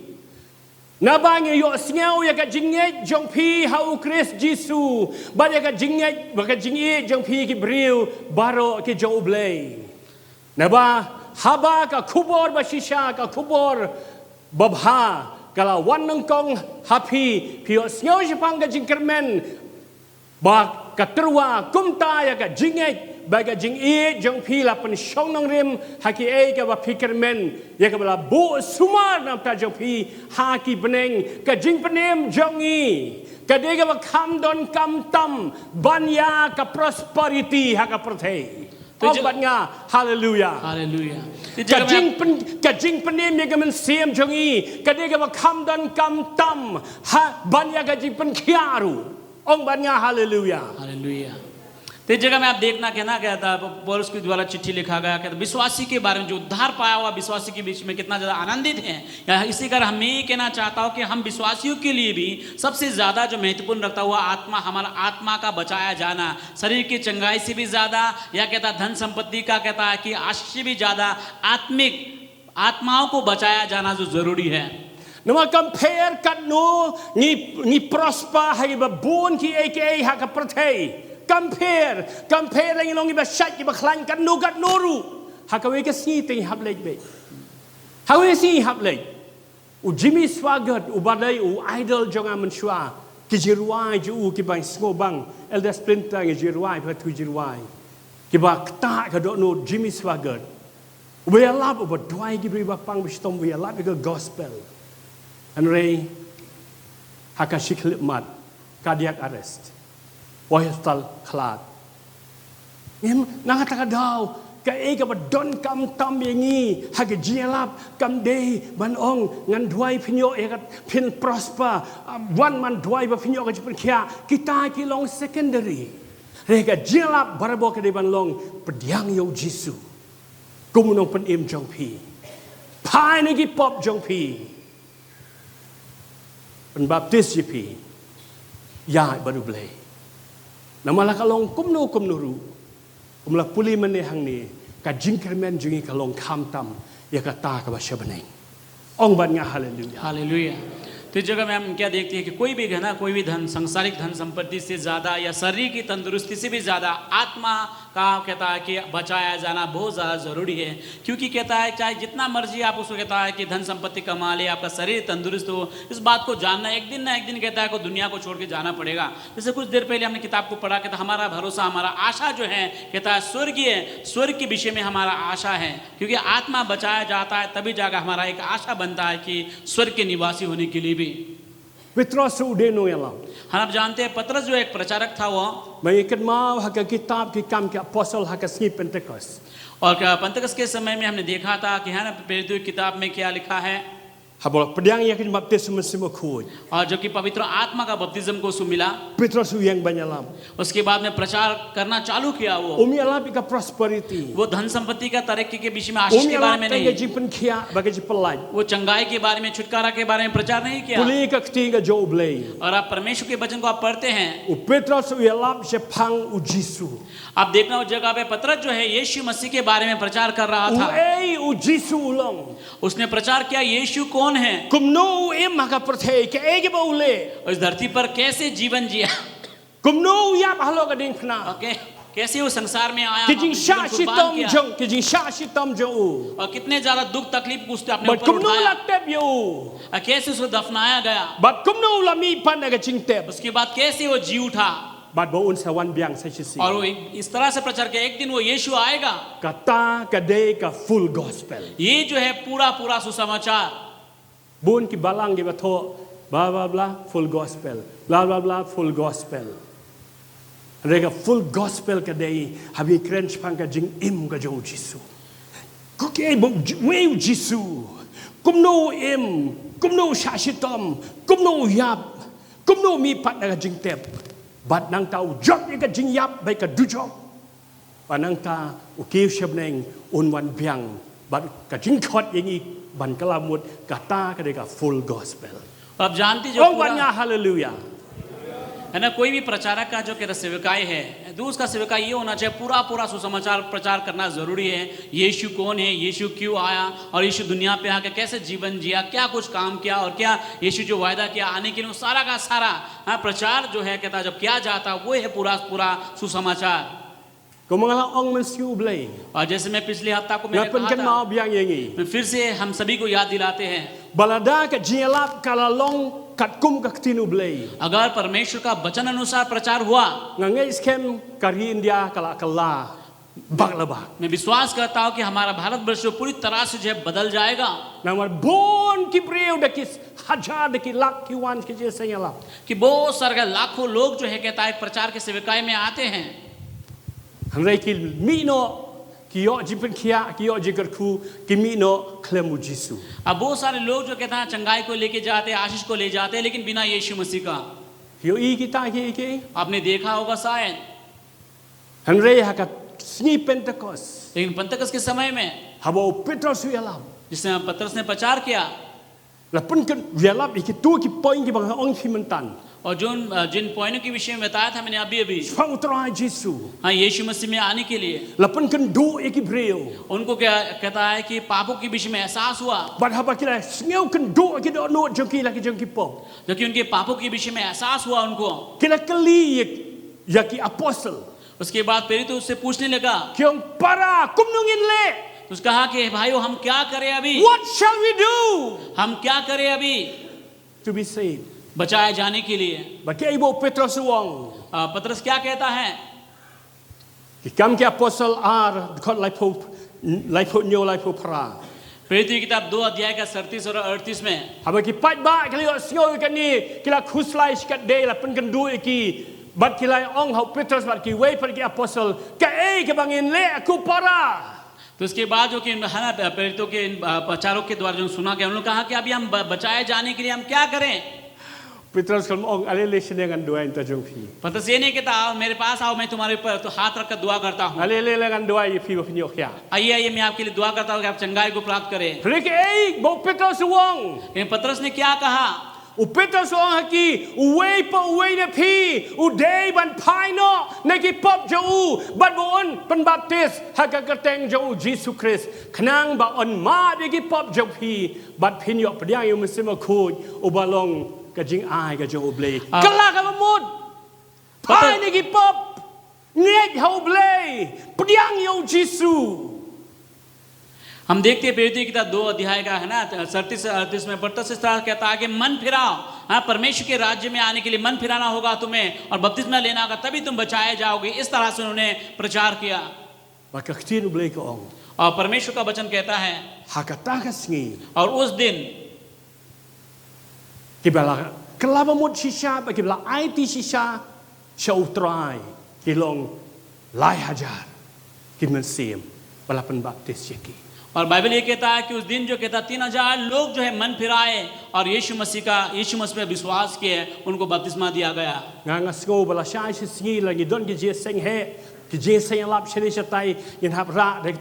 S2: nabangi yo sngau ya ka jingye jong pi hau Christ Jesus ba ya ka jingye ba ka jingye jong pi ki briu baro ki jong blay naba haba ka kubor ba shisha ka kubor babha kala wan nang kong happy pi yo sngau jipang ka jingkermen ba katerwa kumta ya ka jingej baga jing e jong pi la pen shong nang rim haki e ka ba fikermen ya ka bala bu sumar nam ta jong pi haki beneng ka jing penem jong i ka de ka ba kam don kam tam banya ka prosperity ha ka prothe to banya hallelujah ka jing penem ya ka men sim jong i ka de ka ba kam don kam tam ha banya ka jing pen khiaru ong banya hallelujah
S3: hallelujah. तो इस जगह में आप देखना कहना क्या था, पौलुस के द्वारा चिट्ठी लिखा गया कि विश्वासी के बारे में जो उद्धार पाया हुआ विश्वासी के बीच में कितना ज़्यादा आनंदित हैं। या इसी कारण हम ये कहना चाहता हूँ कि हम विश्वासियों के लिए भी सबसे ज़्यादा जो महत्वपूर्ण रखता हुआ आत्मा हमारा आत्मा का बचाया जाना, शरीर की चंगाई से भी ज़्यादा, या कहता धन संपत्ति का कहता है कि आशीष से भी ज़्यादा आत्मिक आत्माओं को बचाया जाना जो ज़रूरी है।
S2: Nama compare kat no ni prosper hai ba bon ki aka ha ka prothe compare lang long ba shat ki ba khlan kat no ru ha ka we ka si ting hab lek be ha we si hab lek u Jimmy Swaggart u badai u idol jonga menshua ki jirwai ju ki bang ngo bang elder splinter ki jirwai pa tu jirwai ki ba ta ka do no Jimmy Swaggart We are love over dwai gibri bapang bistom we are love because gospel. And Ray Hakashik mat cardiac arrest. Hospital klat. Em nangatakadaw ka ega ba don kam tam yangi hagajialap kam day ban ong ngan dwai pinyo egat pin prosper one man dwai ba pinyo ka jipin kya kita ki long secondary rega jialap barabo ka de ban long pediang yo Jisu kumunong pen im jong pi pai ni ki pop jong pi pen baptis pi ya baru blay namala ka long kumnu umla puli mane hang ni ka jingkermen jungi ka long kham tam ya ka ta ka ba shabnai ong ban nga hallelujah
S3: hallelujah. तो इस जगह में हम क्या देखते हैं कि कोई भी घना कोई भी धन सांसारिक धन संपत्ति से ज्यादा या शरीर की तंदुरुस्ती से भी ज्यादा आत्मा का कहता है कि बचाया जाना बहुत ज्यादा जरूरी है। क्योंकि कहता है चाहे जितना मर्जी आप उसको कहता है कि धन संपत्ति कमा ले आपका शरीर तंदुरुस्त हो, इस बात को जानना एक दिन ना एक दिन कहता है को दुनिया को छोड़ के जाना पड़ेगा। जैसे कुछ देर पहले हमने किताब को पढ़ा कहता हमारा भरोसा हमारा आशा जो है कहता है स्वर्ग के विषय में हमारा आशा है। क्योंकि आत्मा बचाया जाता है तभी जाकर हमारा एक आशा बनता है कि स्वर्ग के निवासी होने के लिए भी।
S2: Petros udeno yalam
S3: हम आप जानते हैं पतरस जो एक प्रचारक था वो
S2: mai ikat mau haka kitab ki kam ki apostle haka sni Pentecost
S3: और पंतकस के समय में हमने देखा था कि है ना प्रेरितों की किताब में क्या लिखा है
S2: habol pedang yakin baptism simo khu
S3: और जो कि पवित्र आत्मा का बपतिस्म को मिला
S2: Petros yang banyalam
S3: उसके बाद में प्रचार करना चालू किया वो
S2: umi alam ka prosperity
S3: वो धन संपत्ति का तरक्की के विषय में आशीष
S2: umi
S3: के बारे
S2: alam
S3: में
S2: ka
S3: नहीं
S2: jipen khia bagai jipelai
S3: वो चंगाई के बारे में छुटकारा के बारे में प्रचार नहीं किया
S2: puli ka ktinga jo blay
S3: और आप परमेश्वर के वचन को आप पढ़ते हैं
S2: u Petros u yalam se phang u Jisu
S3: आप देखना उस जगह पे पतरस जो है यीशु मसीह के बारे में प्रचार कर रहा
S2: u
S3: था
S2: ei u Jisu ulong
S3: उसने प्रचार किया यीशु कौन है
S2: kumno em haka prthei ke ege ba ule
S3: और इस धरती पर कैसे जीवन जिया
S2: kumno yap halo ka ding phna
S3: okay कैसे वो संसार में आया
S2: kijing
S3: अपने
S2: sha
S3: जीवन
S2: shi
S3: कुर्बान
S2: tom
S3: किया
S2: jong kijing sha shi tom jo u
S3: और कितने ज्यादा दुख तकलीफ को उसने अपने
S2: but
S3: ऊपर
S2: kumno
S3: उठाया
S2: la tep yo
S3: और कैसे उसको दफनाया गया
S2: but kumno la mi pan ka ching tep
S3: उसके बाद कैसे वो जी उठा
S2: but bo un sa wan byang sa chi si
S3: और वो इस तरह से प्रचार किया एक दिन वो यीशु आएगा
S2: kata ka de ka full gospel
S3: ये जो है पूरा पूरा सुसमाचार
S2: bun ki balang ki ba tho blah blah blah full gospel blah blah blah full gospel rega full gospel ka dei habi krench pang ka jing im ka jo Jisu ko ke bo we Jisu kumno im kumno shashitam kumno yap kumno mi pat ka jing tep bat nang tau job ka jing yap bai ka du job panang ta u ke shabneng un wan byang bat ka jing khot yangi ban kalamut kata ka de ka full gospel
S3: आप जानते जो
S2: oh
S3: पूरा
S2: wanya hallelujah
S3: है ना कोई भी प्रचारक का जो कहता सेवकाई है तो उसका सेवकाई ये होना चाहिए पूरा पूरा सुसमाचार प्रचार करना जरूरी है। यीशु कौन है, यीशु क्यों आया और यीशु दुनिया पे आके कैसे जीवन जिया, क्या कुछ काम किया और क्या यीशु जो वायदा किया आने के लिए सारा का सारा प्रचार जो है कहता जब किया जाता वो है पूरा पूरा सुसमाचार।
S2: ko mga ong man siu blay
S3: और जैसे मैं पिछले हफ्ता को
S2: na
S3: मैंने
S2: pen
S3: कहा
S2: kan
S3: था
S2: mau byang yangi
S3: मैं फिर से हम सभी को याद दिलाते हैं
S2: balada ka jingalap kala long kat kum ka tinu blay
S3: अगर परमेश्वर का वचन अनुसार प्रचार हुआ
S2: ngangai skem kari India kala kala baglaba
S3: मैं विश्वास करता हूँ कि हमारा भारत वर्ष पूरी तरह से जो है बदल जाएगा
S2: namar bon ki preu da ki hajar da ki lak ki wan ki je sayala
S3: कि बहुत सारे लाखों लोग जो है कहता है प्रचार के सेवकाई में आते हैं
S2: hanrai ki mino ki yo jipen khia ki yo jigar khu ki mino klemu Jisu
S3: अब बहुत सारे लोग जो कहता है चंगाई को लेके जाते हैं आशीष को ले जाते हैं लेकिन बिना यीशु मसीह का।
S2: yo I kita ki
S3: आपने देखा होगा शायद
S2: hanrai haka sni Pentecost
S3: लेकिन पंतकस के समय में
S2: habo Petros yalam
S3: जिसने पतरस ने प्रचार किया
S2: la pun kan yalap ki tu ki point ki bang ong fimentan
S3: और जिन पॉइंटों के विषय में बताया था मैंने अभी अभी
S2: fang utrai Jisu
S3: हाँ यीशु मसीह में आने के लिए
S2: la pun kan do ki preu
S3: उनको क्या कहता है कि पापों के विषय में एहसास हुआ
S2: but haba ki la sneu kan do ki do no jong ki la ki jong ki po
S3: जबकि उनके पापों के विषय में एहसास हुआ उनको।
S2: ki la kali ya ki apostle
S3: उसके बाद प्रेरित उससे पूछने लगा
S2: kyong para kumnungin le
S3: तो उसने कहा कि भाइयों हम क्या करें अभी,
S2: what shall we do
S3: हम क्या करें अभी
S2: to be saved
S3: बचाए जाने के लिए।
S2: Bagi ibu Petrus wong
S3: पतरस क्या कहता है
S2: ki kam ki apostle ar khot lai po lai phu nyo lai phu pra
S3: प्रेरित की किताब 2 अध्याय का 37 और 38 में
S2: haba ki pat ba kali sngo kan ni kila khuslai skat de la pen kan du ki bat kilai ong hau Petrus bat ki wei per ki apostle ka ke bangin le aku para
S3: तो उसके बाद जो कि है ना प्रेरितों के प्रचारक के द्वारा जो सुना गया उन्होंने कहा कि अभी हम बचाए जाने के लिए हम क्या करें
S2: Petrus kalau ong ale le dengan dua itu jong pi
S3: पतरस ये नहीं कहता आओ मेरे पास आओ मैं तुम्हारे ऊपर तो हाथ रखकर दुआ करता हूँ
S2: ale le dengan dua ye pi bapinyo kya
S3: आइए आइए मैं आपके लिए दुआ करता हूँ कि आप चंगाई को प्राप्त करें
S2: Rike bo Petrus wong
S3: लेकिन पतरस ने क्या कहा
S2: u Petrus wong haki u wei pa u wei ne pi u dei ban pai no ne ki pop jo u bat bo on pen baptis haka kateng jo u Jesus Christ khnang ba on ma de ki pop jo pi bat pinyo pdiang yu mesima khu u balong ka jing ai ka jo ble kala ka mut pai ne ki pop nge ho ble pdiang yu Jesus
S3: हम देखते हैं प्रेरित की किताब 2 अध्याय का है ना 37-38 में पतरस इस तरह कहता है कि मन फिराओ हाँ परमेश्वर के राज्य में आने के लिए मन फिराना होगा तुम्हें और बपतिस्मा लेना होगा तभी तुम बचाए जाओगे इस तरह से उन्होंने प्रचार किया
S2: maka ktin u ble ka ong
S3: और परमेश्वर का वचन कहता है
S2: hakata ka sngi
S3: और उस दिन
S2: kibala kelaba mut shisha ba kibala IT shisha shautrai kilong lai hajar kimen sim balapan baptis yaki
S3: और बाइबल ये कहता है कि उस दिन जो कहता 3000 लोग जो है मन फिराए और यीशु मसीह पे विश्वास किए उनको बपतिस्मा दिया गया
S2: nga sko bala shai si sngi la ni don ki je seng he ki je seng lap shri shatai yin hap ra de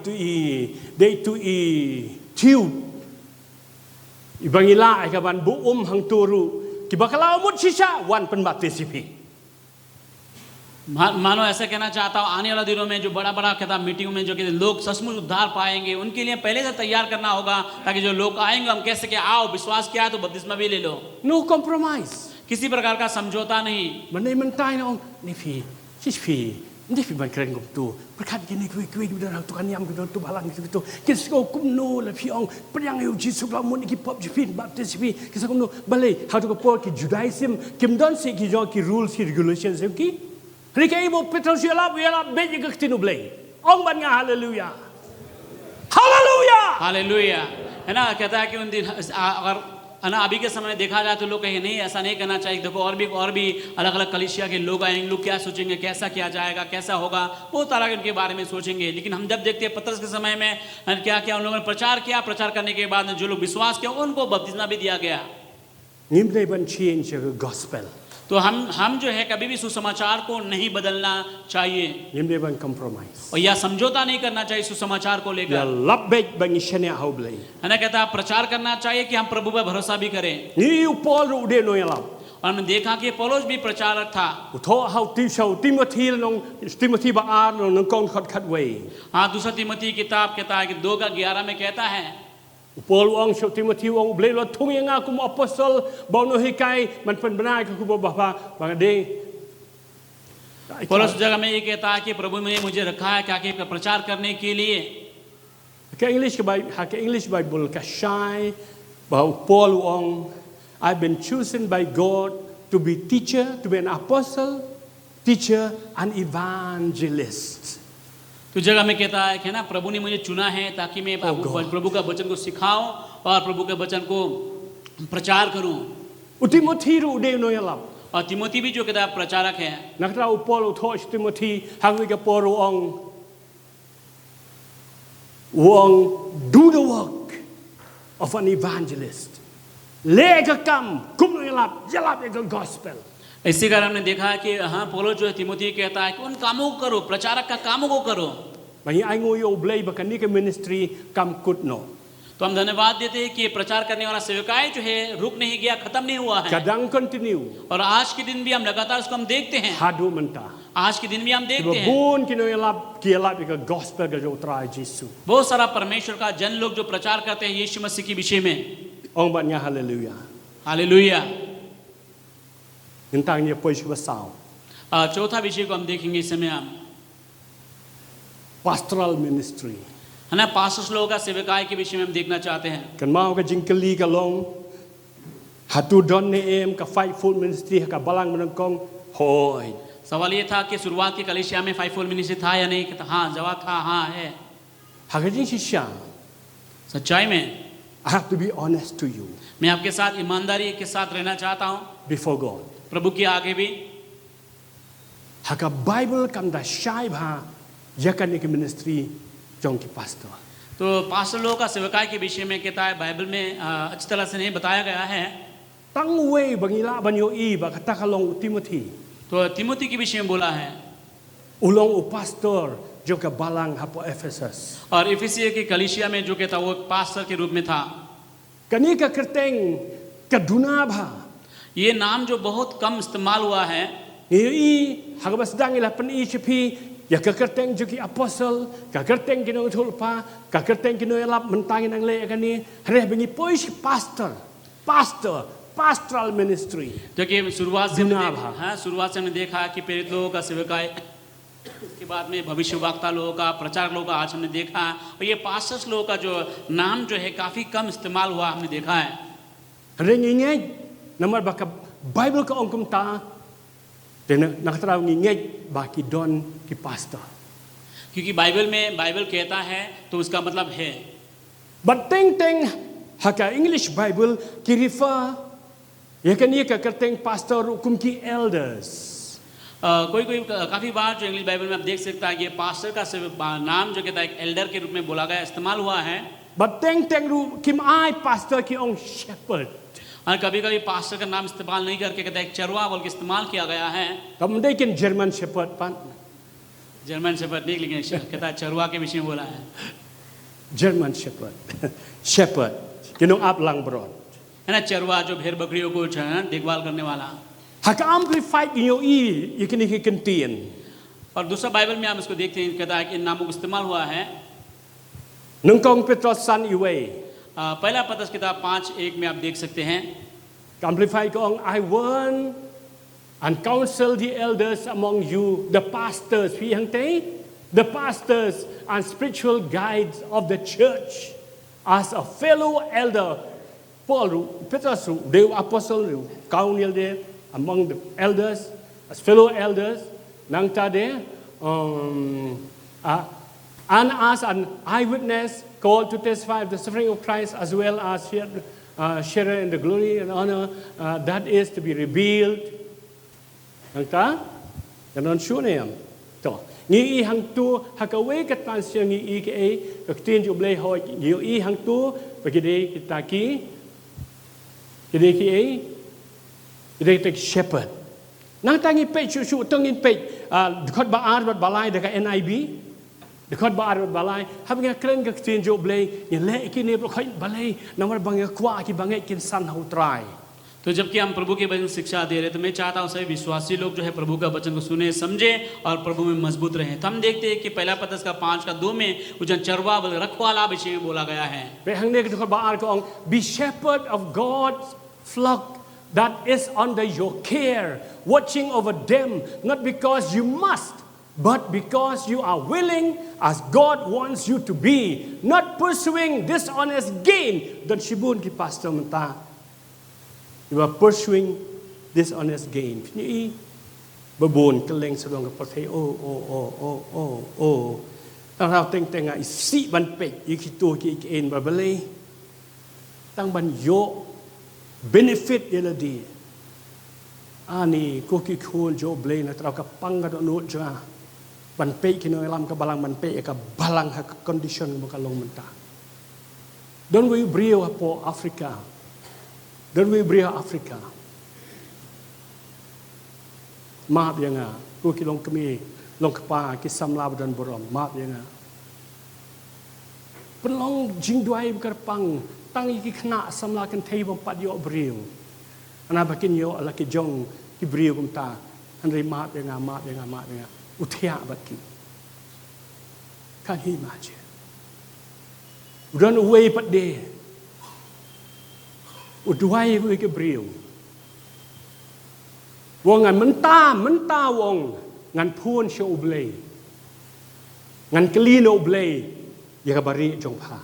S2: tu i tiu ibangila ai ka ban bu hang turu ki bakala mut shisha wan pen baptis pi
S3: मानो ऐसा कहना चाहता हूँ आने वाले दिनों में जो बड़ा बड़ा कहता मीटिंगों में जो कहते लोग सचमुच उद्धार पाएंगे उनके लिए पहले से तैयार करना होगा ताकि जो लोग आएंगे हम कह सके आओ विश्वास किया तो बपतिस्मा भी ले लो
S2: no compromise
S3: किसी प्रकार का समझौता नहीं
S2: man man tai no ni pi pi ni pi ban kren gum tu berkat gini kui du darang tu kan yam tu tu balang tu kis ko kum no la pi ong priang yu Jesus la mun ki pop jipin baptist pi kis ko no balai how to go ki Judaism kim don se ki jo ki rules ki regulations ki Rike ibu Petrus yalap bet je ketinu blay ong ban nga hallelujah hallelujah
S3: hallelujah है ना कहता है कि उन दिन अगर है ना अभी के समय में देखा जाए तो लोग कहें नहीं ऐसा नहीं करना चाहिए देखो और भी अलग अलग कलीसिया के लोग आएंगे लोग क्या सोचेंगे कैसा किया जाएगा कैसा होगा बहुत तरह के उनके बारे में सोचेंगे लेकिन हम जब देखते हैं पतरस के समय में क्या क्या उन लोगों ने प्रचार किया प्रचार करने के बाद जो लोग विश्वास किया उनको बपतिस्मा भी दिया गया
S2: nimdai ban change the gospel
S3: तो हम जो है कभी भी सुसमाचार को नहीं बदलना चाहिए
S2: nimdai ban compromise
S3: और या समझौता नहीं करना चाहिए सुसमाचार को
S2: ya
S3: लेकर
S2: lap bet ban ishania how blay
S3: है ना कहता है प्रचार करना चाहिए कि हम प्रभु पर भरोसा भी करें
S2: ni u Paul ru de no yalap
S3: और हमने देखा कि पौलुस भी प्रचारक था
S2: utho how Timothy nong Timothy ba ar nong kong khat wei
S3: हाँ दूसरा तिमोथी किताब कहता है कि 2:11 में कहता है
S2: Paul wong so Timothy wong blay lo thung yang aku apostle bono hikai man pen benai ku bapa bangade
S3: पौलुस जगह में ये कहता है कि प्रभु ने मुझे रखा है क्या कि प्रचार करने के लिए
S2: ke English Bible ka shai ba Paul wong I've been chosen by God to be teacher to be an apostle teacher and evangelist
S3: तो जगह में कहता है कि ना प्रभु ने मुझे चुना है ताकि मैं प्रभु का वचन को सिखाऊं और प्रभु के वचन को प्रचार करूं
S2: Timothy ru de no yalap
S3: और तिमोथी भी जो कहता है प्रचारक है
S2: nakra Paul utho Timothy hangi ka Paul wong do the work of an evangelist lega kam kum no yalap the gospel
S3: इसी कारण हमने देखा है कि हाँ पौलुस जो है तिमोथी कहता है कि उन कामों को करो प्रचारक का कामों को करो
S2: Bagi ai ngoyo blay bakani ke ministry kam kutno
S3: तो हम धन्यवाद देते हैं कि प्रचार करने वाला सेवकाई जो है रुक नहीं गया खत्म नहीं हुआ है
S2: kadang continue
S3: और आज के दिन भी हम लगातार उसको हम देखते हैं
S2: hadu menta
S3: आज के दिन भी हम देखते हैं
S2: bun kino yalap ki ka gospel ka jo trai Jesus
S3: बहुत सारा परमेश्वर का जन लोग जो प्रचार करते हैं यीशु मसीह के विषय में
S2: ong ban nya hallelujah
S3: hallelujah
S2: intang ni pois ba sao
S3: चौथा विषय को हम देखेंगे इस समय हम
S2: pastoral ministry
S3: है ना पास्टर्स लोगों का सेवकाई के विषय में हम देखना चाहते हैं
S2: kan mau ka jingkeli ka long hatu don ne em ka faithful ministry ka balang menangkong hoi
S3: सवाल ये था कि शुरुआत की कलीसिया में 5 मिनिस्ट्री था या नहीं कहता हाँ जवाब था हाँ है
S2: Hakaji shisha.
S3: सच्चाई में
S2: I have to be honest to you
S3: मैं आपके साथ ईमानदारी के साथ रहना चाहता हूँ
S2: before God.
S3: प्रभु के आगे भी
S2: Haka Bible kam da shai bha yakan ek ministry jong ki pastor.
S3: तो पास्टर लोगों का सेवकाई के विषय में कहता है बाइबल में अच्छी तरह से नहीं बताया गया है
S2: Tang wei bangila banyo I ba kata kalong Timothy.
S3: तो तिमोथी के विषय में बोला है
S2: Ulong u pastor jong ka balang hapo Ephesus.
S3: और इफिसियों की कलीसिया में जो कहता वो एक पास्टर के रूप में था
S2: Kani ka kerteng kaduna bha.
S3: ये नाम जो बहुत कम इस्तेमाल हुआ है
S2: Ni haka basdang ila pen I chipi ya ka kerteng joki apostle ka kerteng kino tulpa ka kerteng kino elap mentangin ang le kani hare bangi poish pastoral ministry.
S3: जो कि शुरुआत से
S2: दुनिया
S3: हमने
S2: भा।
S3: हाँ शुरुआत से हमने देखा कि प्रेरित लोगों का सेवकाई उसके बाद में भविष्यवक्ता लोगों का प्रचारक लोगों का आज हमने देखा और ये पास्टर्स लोगों का जो नाम जो है काफी कम इस्तेमाल हुआ हमने देखा है
S2: Hare ngingay namar baka Bible ka ongkum ta tena nakataraw ngingay baki don ki pastor.
S3: क्योंकि बाइबल कहता है तो उसका मतलब है
S2: But teng haka English Bible ki refer ya kani ka kerteng pastor hukum ki elders.
S3: कोई काफी बार जो इंग्लिश बाइबल में आप देख सकता है ये पास्टर का नाम जो कहता है एक एल्डर के रूप में बोला गया इस्तेमाल हुआ है
S2: But teng ru kim ai pastor ki ong shepherd.
S3: और कभी कभी पास्टर का नाम इस्तेमाल नहीं करके कहता है एक चरवा बोल के इस्तेमाल किया गया है
S2: Kamde kin German shepherd pan.
S3: German shepherd नहीं लेकिन कहता है चरवा के विषय में बोला है
S2: German shepherd. Shepherd. Kinong ap lang broad.
S3: है ना चरवा जो भेड़ बकरियों को जो है देखभाल करने वाला
S2: Haka amplified inyo I ikini ki kentien.
S3: और दूसरा बाइबल में हम इसको देखते हैं कहता है कि इन नामों का इस्तेमाल हुआ है
S2: Nung kong Petros san iway.
S3: पहला पत्रस किताब 5:1 में आप देख सकते हैं
S2: Amplify ko ang I warn and counsel the elders among you, the pastors, the pastors and spiritual guides of the church, as a fellow elder. Paul, Petrus, the apostle, counsel there among the elders, as fellow elders, nang tade, and as an eyewitness called to testify of the suffering of Christ, as well as share in the glory and honor that is to be revealed. Nangta, ganon sure niyam. To, ni hang tu hakawe katan siya ni ka kaktin jublay hoy ni hang tu pagide kitaki kide ki kide tek shepherd. Nang tangi page su tongin page dikot baar bat balay deka NIB. Dekat baar balai, habis nga keren ka tin jo blay, yang le ikini bro khain balai, namar bang kwa ki bangai kin san hau try.
S3: तो जबकि हम प्रभु के वचन शिक्षा दे रहे तो मैं चाहता हूँ सभी विश्वासी लोग जो है प्रभु का वचन को सुने समझे और प्रभु में मजबूत रहें तो हम देखते हैं कि पहला पत्रस का 5:2 में उजन चरवा रखवाला विषय में बोला गया है
S2: Pe hang ne dekat baar ko ang be shepherd of God's flock that is under your care, watching over them, not because you must, but because you are willing, as God wants you to be, not pursuing dishonest gain. Dan shibun ki pastor menta. You are pursuing dishonest gain. Ni babon keleng sedang ke partai. Oh. Tang rau teng isi ban pek ikitu ki en babale. Tang ban yo benefit yela di. Ani ko ki khul jo blay na trau ka pangga do no ja. Ban pek kino elam ka balang ban pek ka balang ha condition mo ka long menta. Don't we brio po Africa. Don't we brio Africa. Maaf ya nga, ko ki long kami long kapa ki samla dan borom. Maaf ya nga. Pelong jing duai berpang tang iki kena samla kan thei bom pat yo brio. Ana bakin yo ala ki jong ki brio kum ta. Andai maaf ya nga. Utia baki. Can you imagine? Run away but there. Uduai ko ke brio. Wong ngan menta wong ngan phun sho oblay. Ngan kelino oblay ya ka bari jong pha.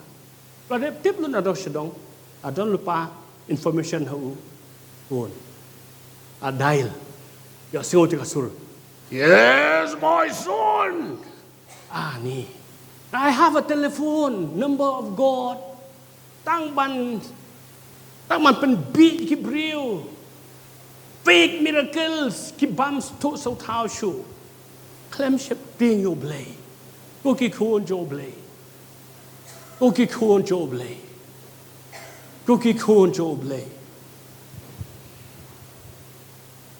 S2: Pada tip lu adon sedong adon lupa information hu pun. Adail. Ya singo ti kasur. Yes, my son. Ni. I have a telephone number of God ตั้งมันเป็นบีกิบริว big miracles กิบัมทุกสาวท้าวชูเคลมเชปปิ้งโยเบลกูกิคูนโจเบลกูกิคูนโจเบลกูกิคูนโจเบล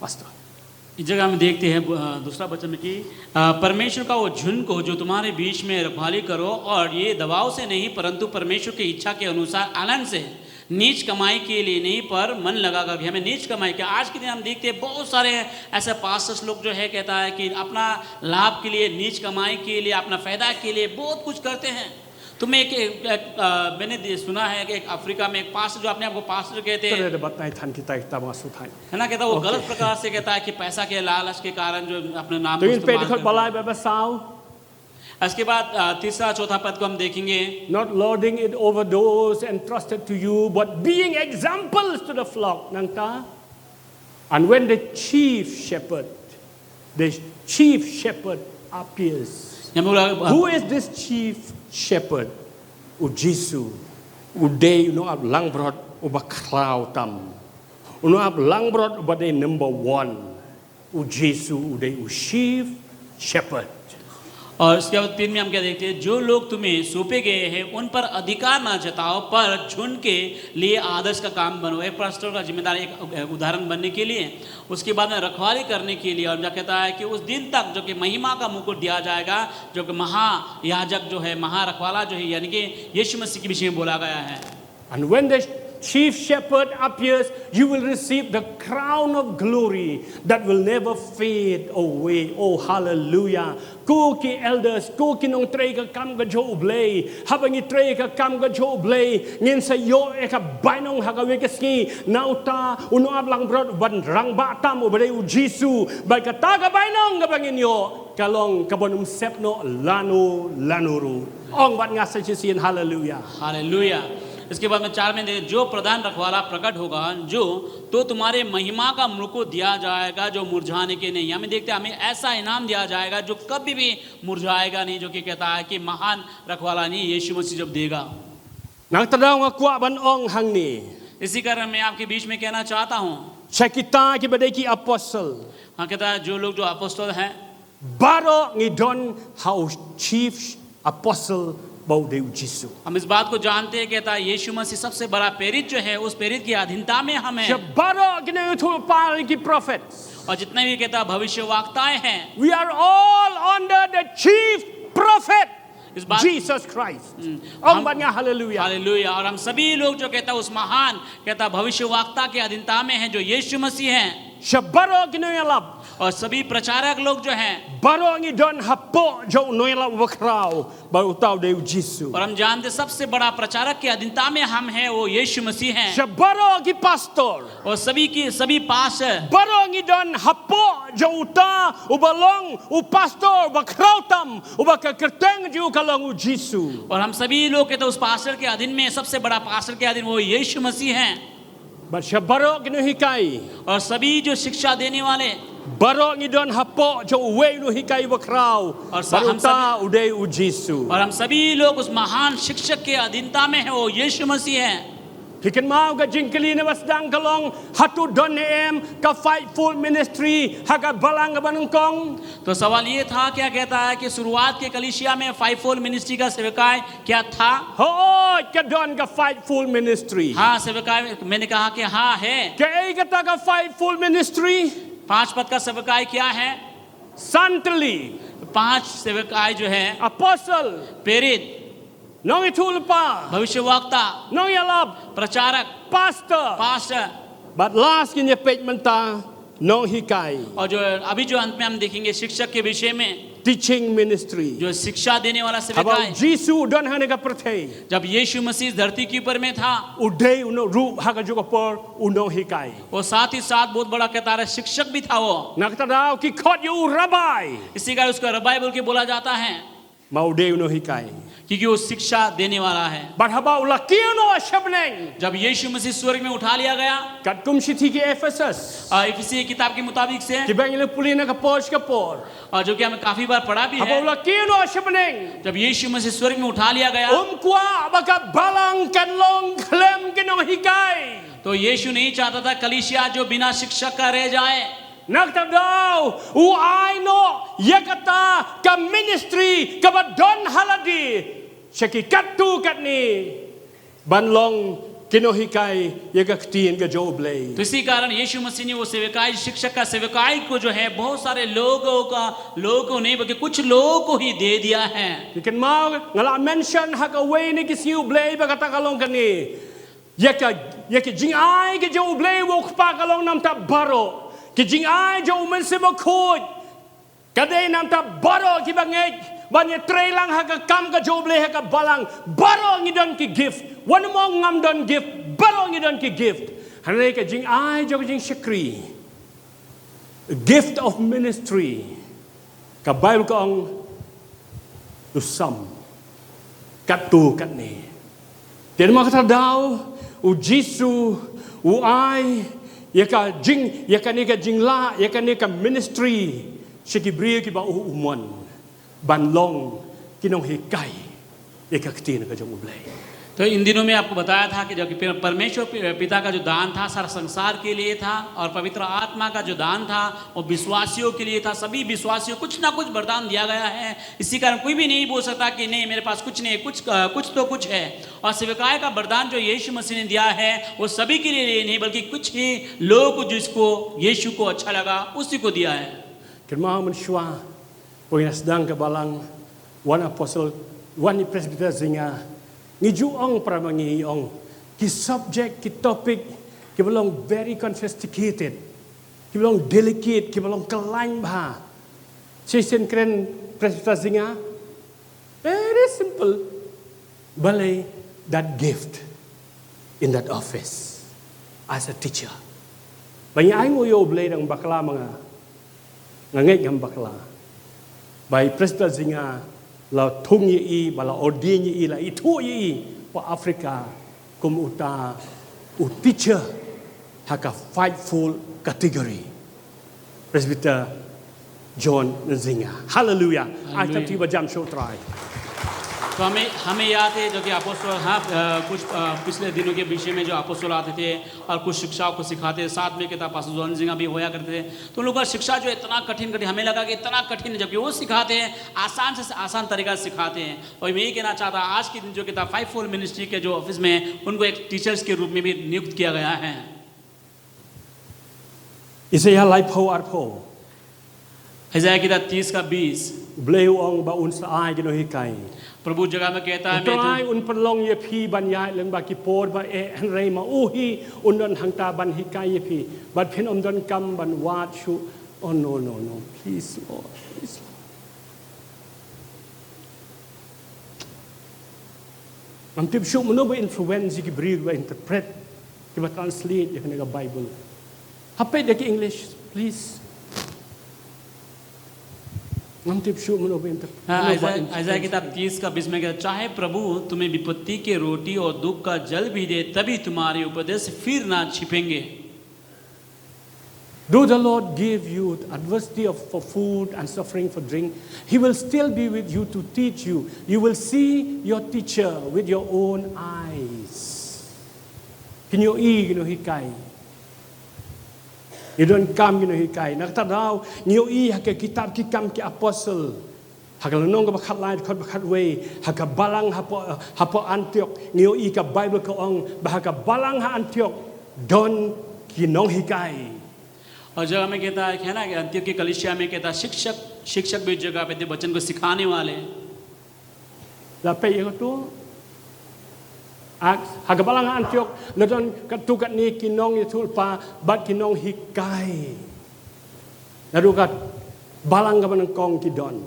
S2: Pastor
S3: इस जगह में देखते हैं दूसरा वचन में कि परमेश्वर का वो झुंड को जो तुम्हारे बीच में रखवाली करो और ये दबाव से नहीं परंतु परमेश्वर की इच्छा के अनुसार आनंद से नीच कमाई के लिए नहीं पर मन लगाकर भी हमें नीच कमाई के आज के दिन हम देखते हैं बहुत सारे ऐसे पास्टर्स लोग जो है कहता है कि अपना लाभ के लिए नीच कमाई के लिए अपना फायदा के लिए बहुत कुछ करते हैं। तो मैं मैंने सुना है कि एक अफ्रीका में एक पास्टर जो अपने आप को पास्टर कहते हैं
S2: ก็เลยได้บัดในทันที่ใต้ตามมาสุดท้าย
S3: है ना कहता है वो गलत प्रकार से कहता है कि पैसा के लालच के कारण जो अपने नाम
S2: ตัว
S3: को
S2: นี้เป็น
S3: इस्तेमाल
S2: คน
S3: करते
S2: บาลาย
S3: हैं।
S2: แบบสาว
S3: इसके बाद तीसरा चौथा पद को हम देखेंगे
S2: not lording it over those entrusted to you but being examples to the flock นางตา and when the chief shepherd appears
S3: यहाँ बोला
S2: who is this chief shepherd อุจิสุอุเดยอุนอับลังบรอดอุบคราวตัมอุนอับลังบรอดอุบเดย number one อุจิสุอุเดยอุ chief shepherd
S3: और इसके बाद 3 में हम क्या देखते हैं जो लोग तुम्हें सौंपे गए हैं उन पर अधिकार ना जताओ पर झुंड के लिए आदर्श का काम बनो। एक पास्टर का जिम्मेदार एक उदाहरण बनने के लिए उसके बाद में रखवाली करने के लिए और क्या कहता है कि उस दिन तक जो कि महिमा का मुकुट दिया जाएगा जो कि महायाजक जो है महा रखवाला जो है यानी कि यीशु मसीह के विषय में बोला गया है।
S2: And when the chief shepherd appears, you will receive the crown of glory that will never fade away. Oh, hallelujah. Cô ki elders, cô ki nong tre ka kam ka jo blay, habang i tre ka kam ka jo blay, ngin sa yo e ka bainong hagawi ka ski, nauta, uno ablang brod, ban rang batam o bade u Jisu, bay ka taga bainong ka bangin yo, kalong kabonum sepno lanuru. Ong bat nga sa chisian, hallelujah.
S3: Hallelujah. इसके बाद में 4 में देखिए जो प्रधान रखवाला प्रकट होगा जो तो तुम्हारे महिमा का मुकुट दिया जाएगा जो मुरझाने के नहीं। हमें देखते हैं हमें ऐसा इनाम दिया जाएगा जो कभी भी मुरझाएगा नहीं जो कि कहता है कि महान रखवाला नहीं यीशु मसीह जब देगा।
S2: Nang tadaw nga kwa ban ong hangni.
S3: इसी कारण मैं आपके बीच में कहना चाहता हूँ
S2: Sakita ki badai ki apostle.
S3: हाँ कहता है जो लोग जो अपोस्तल हैं
S2: Baro ngi don how chief apostle Baudeu Jisu.
S3: हम इस बात को जानते हैं कहता है यीशु मसीह सबसे बड़ा प्रेरित जो है उस प्रेरित की अधीनता में हम हैं
S2: Baro kina tu par ki prophets.
S3: और जितने भी कहता है भविष्यवक्ताएं हैं
S2: We are all under the chief prophet
S3: इस बात
S2: Jesus Christ. Ong ban nga hallelujah.
S3: Hallelujah. और हम सभी लोग जो कहता है उस महान कहता है भविष्यवक्ता के अधीनता में हैं जो यीशु मसीह हैं
S2: Baro kina yalab.
S3: और सभी प्रचारक लोग जो हैं
S2: Baro ngi don hapo jo noyala wakrao bau tau deu Jisu.
S3: और हम जानते सबसे बड़ा प्रचारक के अधीनता में हम हैं वो यीशु मसीह हैं
S2: Baro ki pastor.
S3: और सभी पास
S2: Baro ngi don hapo jo uta ubalong u pastor bakrautam ubakakerteng ju kalong u Jisu.
S3: और हम सभी लोग कहते उस पास्टर के अधीन में सबसे बड़ा पास्टर के अधीन वो यीशु मसीह हैं
S2: But Baro kina hikai.
S3: और सभी जो शिक्षा देने वाले
S2: Baro ngi don hapo jo uwe no hikai wakrao.
S3: और हम
S2: Baruta ude u Jisu.
S3: और हम सभी लोग उस महान शिक्षक के अधीनता में हैं वो यीशु मसीह हैं
S2: Hikan mau ka jingkali na wasdang kalong hatu don em ka fightful ministry haga balang ka banungkong.
S3: तो सवाल ये था क्या कहता है कि शुरुआत के कलीसिया में 5-4 मिनिस्ट्री का सेवकाय क्या था
S2: Ho ka don ka fightful ministry.
S3: हाँ सेवकाय मैंने कहा कि हाँ है
S2: Ka ay ka ta ka fightful ministry.
S3: 5 पद का सेवकाय क्या है
S2: Santali
S3: 5 सेवकाय जो है
S2: apostle
S3: प्रेरित
S2: nong itulpa
S3: भविष्यवक्ता
S2: nong yalab
S3: प्रचारक
S2: pastor.
S3: Pastor
S2: But last in your payment nong hikai
S3: और जो अभी जो अंत में हम देखेंगे शिक्षक के विषय में
S2: teaching ministry.
S3: जो शिक्षा देने वाला
S2: About
S3: सेवकाय
S2: Jisu don hane ka prate.
S3: जब यीशु मसीह इस धरती के ऊपर में था
S2: Uday uno rup haga juga por uno hikai.
S3: वो साथ ही साथ बहुत बड़ा कहता है शिक्षक भी था वो
S2: Nakatadaw ki kot yu rabbi.
S3: इसी का उसका रबाई बोल के बोला जाता है
S2: Maude uno hikai.
S3: क्योंकि वो शिक्षा देने वाला है।
S2: But haba ulakino ashabneng.
S3: जब यीशु मसीह स्वर्ग में उठा लिया गया,
S2: Kat kum sithi ki Ephesus.
S3: इफिसी किताब के मुताबिक से,
S2: Ki bang ile pulina ka poch ka por.
S3: और जो कि हमें काफी बार पढ़ा भी
S2: Haba
S3: है,
S2: ulakino ashabneng.
S3: जब यीशु मसीह स्वर्ग में उठा लिया गया,
S2: Kwa baka balang kan long klem kinong hikai.
S3: तो यीशु नहीं चाहता था कलीसिया जो बिना शिक्षक का रह जाए।
S2: Nagtadaw, uayno, yakata, ka ministry, ka badon haladi, syaki katu kat ni, banlong kinohikay, yakaktiin ka joblay.
S3: तो इसी कारण यीशु मसीह ने वो सेवकाई शिक्षक का सेवकाई को जो है बहुत सारे लोगों को नहीं बल्कि कुछ लोगों को ही दे दिया है।
S2: Ikan mau ngala mention hak away ni kisiu blay bagata kalong kan ni, yaka jing ay ka joblay wok pa kalong nam ta baro. Ki jing ai jo men se mo khoj kadai nam ta baro ki bangej banye trailang ha ka kam ka joble ha ka balang baro ngi don ki gift one mo ngam don gift baro ngi don ki gift hanai ka jing ai jo jing shakri a gift of ministry ka bible ka ong to some kat tu kat ni tian ma ka daw u jisu u ai yaka jing yaka ni ka jingla yaka ni ka ministry shikibri ki ba umon banlong kinong hikai yaka ktin ka jong ublay.
S3: तो इन दिनों में आपको बताया था कि जब परमेश्वर पिता का जो दान था सारा संसार के लिए था और पवित्र आत्मा का जो दान था वो विश्वासियों के लिए था। सभी विश्वासियों कुछ ना कुछ वरदान दिया गया है। इसी कारण कोई भी नहीं बोल सकता कि नहीं मेरे पास कुछ नहीं, कुछ तो कुछ है। और सेवकाई का वरदान जो यीशु मसीह ने दिया है वो सभी के लिए नहीं बल्कि कुछ ही लोगों को जिसको यीशु को अच्छा लगा उसी को दिया है।
S2: Kerma mensyua poin sedang ke balang wan apostle wan presbyter zinga ngijuong para mangiong ki subject ki topic ki belong very sophisticated ki belong delicate ki belong kelain bah sesen keren presbyter zinga very simple balay that gift in that office as a teacher banyak ai ngoyo blay dang bakla mga ngangay ngam bakla by presbyter zinga la thung yi bala ordin yi la itu yi pa Africa kum uta u teacher haka fightful category presbyter John Nzinga hallelujah I thank you bajam show try.
S3: तो हमें याद है जो कि अपोस्तल कुछ पिछले दिनों के विषय में जो अपोस्तल आते थे और कुछ शिक्षाओं को सिखाते थे। साथ में किताब पास्टर जॉन जिंगा भी होया करते थे। तो उन लोगों का शिक्षा जो इतना कठिन हमें लगा कि इतना कठिन जबकि वो सिखाते हैं आसान से आसान तरीका से सिखाते हैं। और मैं यही कहना चाहता आज की दिन जो किताब 5-4 मिनिस्ट्री के जो ऑफिस में उनको एक टीचर्स के रूप में भी नियुक्त किया गया है।
S2: इसे यहाँ लाइफ हो आर्फो
S3: हिजकिय्याह किताब 30:20
S2: ब्लेउंग बा उनसा आय गिनो हिकाई
S3: प्रभु जगह में कहता है
S2: मैं उन पर लोंग ये फी बन याय लंग बाकी पोर बा ए हनरे मा ओही उनन हंगता बन हिकाई ये फी बट फिन उमदन कम बन वाट शु oh no please Lord please am tip shuk mono ba influence ki brig ba interpret ki ba translate ya kana Bible hape de ki English please am tip shuk mono ba interpret
S3: इज़ाया किताब 30:20 में कहता चाहे प्रभु तुम्हें विपत्ति के रोटी और दुख का जल भी दे तभी तुम्हारे उपदेश फिर ना छिपेंगे.
S2: Though the Lord give you adversity for food and suffering for drink, He will still be with you to teach you. You will see your teacher with your own eyes. Kinyo hikai. You don't come hikai. Naktadaw niyo hake kitab kikam ki apostle. Hakalanong ka bakat lain kot bakat way. Haka balang hapo Antioch. Niyo ka Bible ka ong bahaka balang ha Antioch. Don kinong hikai.
S3: और जगह में कहता है ना कि अंत्योक की कलीसिया में कहता शिक्षक भी जगह पे थे बच्चन को सिखाने वाले.
S2: Lapai yang tu, hagabalang Antioch, ladon katukat ni kinong itu pa, bat kinong hikai. Lalu kat balang kaman kong kidon.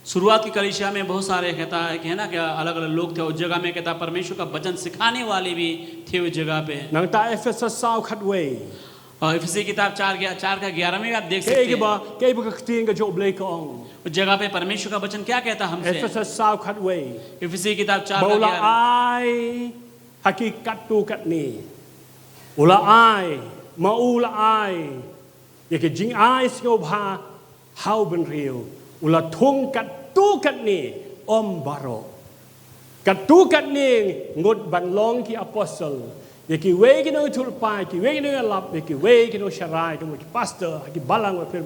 S3: शुरुआत की कलीसिया में बहुत सारे कहता है कि है ना क्या अलग अलग लोग थे उस जगह में कहता परमेश्वर का वचन सिखाने वाले भी थे उस जगह पे.
S2: Nang ta Ephesus sao khatway.
S3: और इफिसी किताब 4 का 11 में भी आप देख
S2: Kaya
S3: सकते
S2: iba,
S3: हैं
S2: kaya iba kaktiin ka jo oblay ka ong.
S3: उस जगह पे परमेश्वर का वचन क्या कहता हमसे
S2: Ephesus sao katway.
S3: इफिसी किताब 4 का
S2: Baula
S3: 11
S2: ai haki katu kat ni. Ula ai maula ai. Yake jing ai sio bha hau ben riu. Ula thung katu kat ni om baro. Katu kat ni ngot ban long ki apostle. Yaki way ki no tulpai ki way ki no lap yaki way ki no sharai ki mo ki pastor ki balang wa per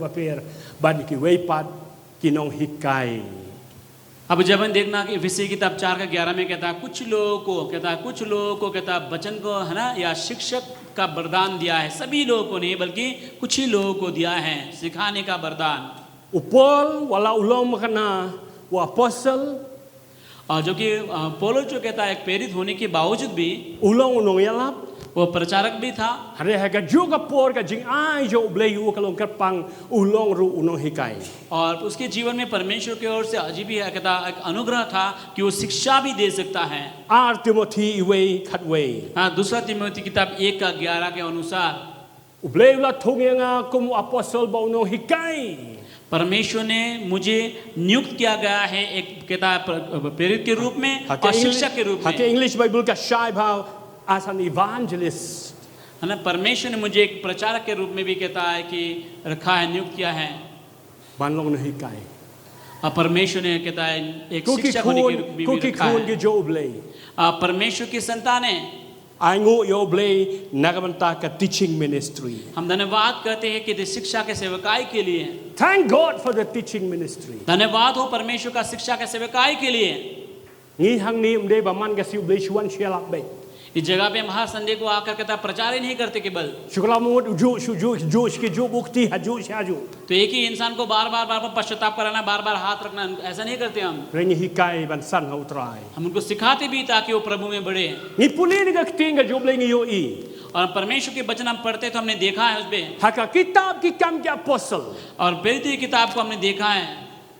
S2: ban yaki way pat ki no hikai.
S3: अब जब हम देखना कि इफिसी किताब 4 का 11 में कहता है कुछ लोगों को कहता है वचन को है ना या शिक्षक का वरदान दिया है सभी लोगों को नहीं बल्कि कुछ ही लोगों को दिया है सिखाने का वरदान
S2: Upol wala ulong makana wa apostle
S3: और जो कि पौलुस जो कहता है एक प्रेरित होने के बावजूद भी
S2: ulong unong yalap
S3: वो प्रचारक भी था
S2: hare haga juga por ka jing ai jo blei u kalong kapang ulong ru unong hikai.
S3: और उसके जीवन में परमेश्वर की ओर से अजीब ही कहता एक अनुग्रह था कि वो शिक्षा भी दे सकता है
S2: Ar Timothy iway katway.
S3: हाँ दूसरा तिमोथी किताब 1 का 11 के अनुसार
S2: Ublei ula thung nga kum apostle ba unong hikai.
S3: परमेश्वर ने मुझे नियुक्त किया गया है एक कहता है प्रेरित के रूप में और शिक्षक के रूप
S2: Hake
S3: में
S2: English Bible ka shai bhau as an evangelist.
S3: है ना परमेश्वर ने मुझे एक प्रचारक के रूप में भी कहता है कि रखा है नियुक्त किया है
S2: Ban long no hikai.
S3: और परमेश्वर ने कहता है एक
S2: Kuki
S3: शिक्षक होने के रूप
S2: kun
S3: में भी
S2: kuki
S3: रखा
S2: kun
S3: है
S2: ki jo ublei.
S3: परमेश्वर की संतान है
S2: Ai ngu yo ublei nagamanta ka teaching ministry.
S3: हम धन्यवाद करते हैं कि शिक्षा के सेवकाई के लिए
S2: Thank God for the teaching ministry.
S3: धन्यवाद हो परमेश्वर का शिक्षा के सेवकाई के लिए
S2: Ngi hang ni umde ba man ka si ublei chuan shelap be.
S3: इस जगह पे हम हर संडे को आकर कहता प्रचार ही नहीं करते केवल
S2: Shukla mut ju ki ju bukti haju haju.
S3: तो एक ही इंसान को बार बार पश्चाताप कराना बार बार हाथ रखना ऐसा नहीं करते हम
S2: Rengi hikai ban san hau trai.
S3: हम उनको सिखाते भी ताकि वो प्रभु में बढ़े
S2: Ni puli ni ka ting ka jo ublei ngi yo I.
S3: और परमेश्वर के वचन हम पढ़ते तो हमने देखा है उसपे
S2: Haka kitab ki kam ki apostle.
S3: और प्रेरित की किताब को हमने देखा है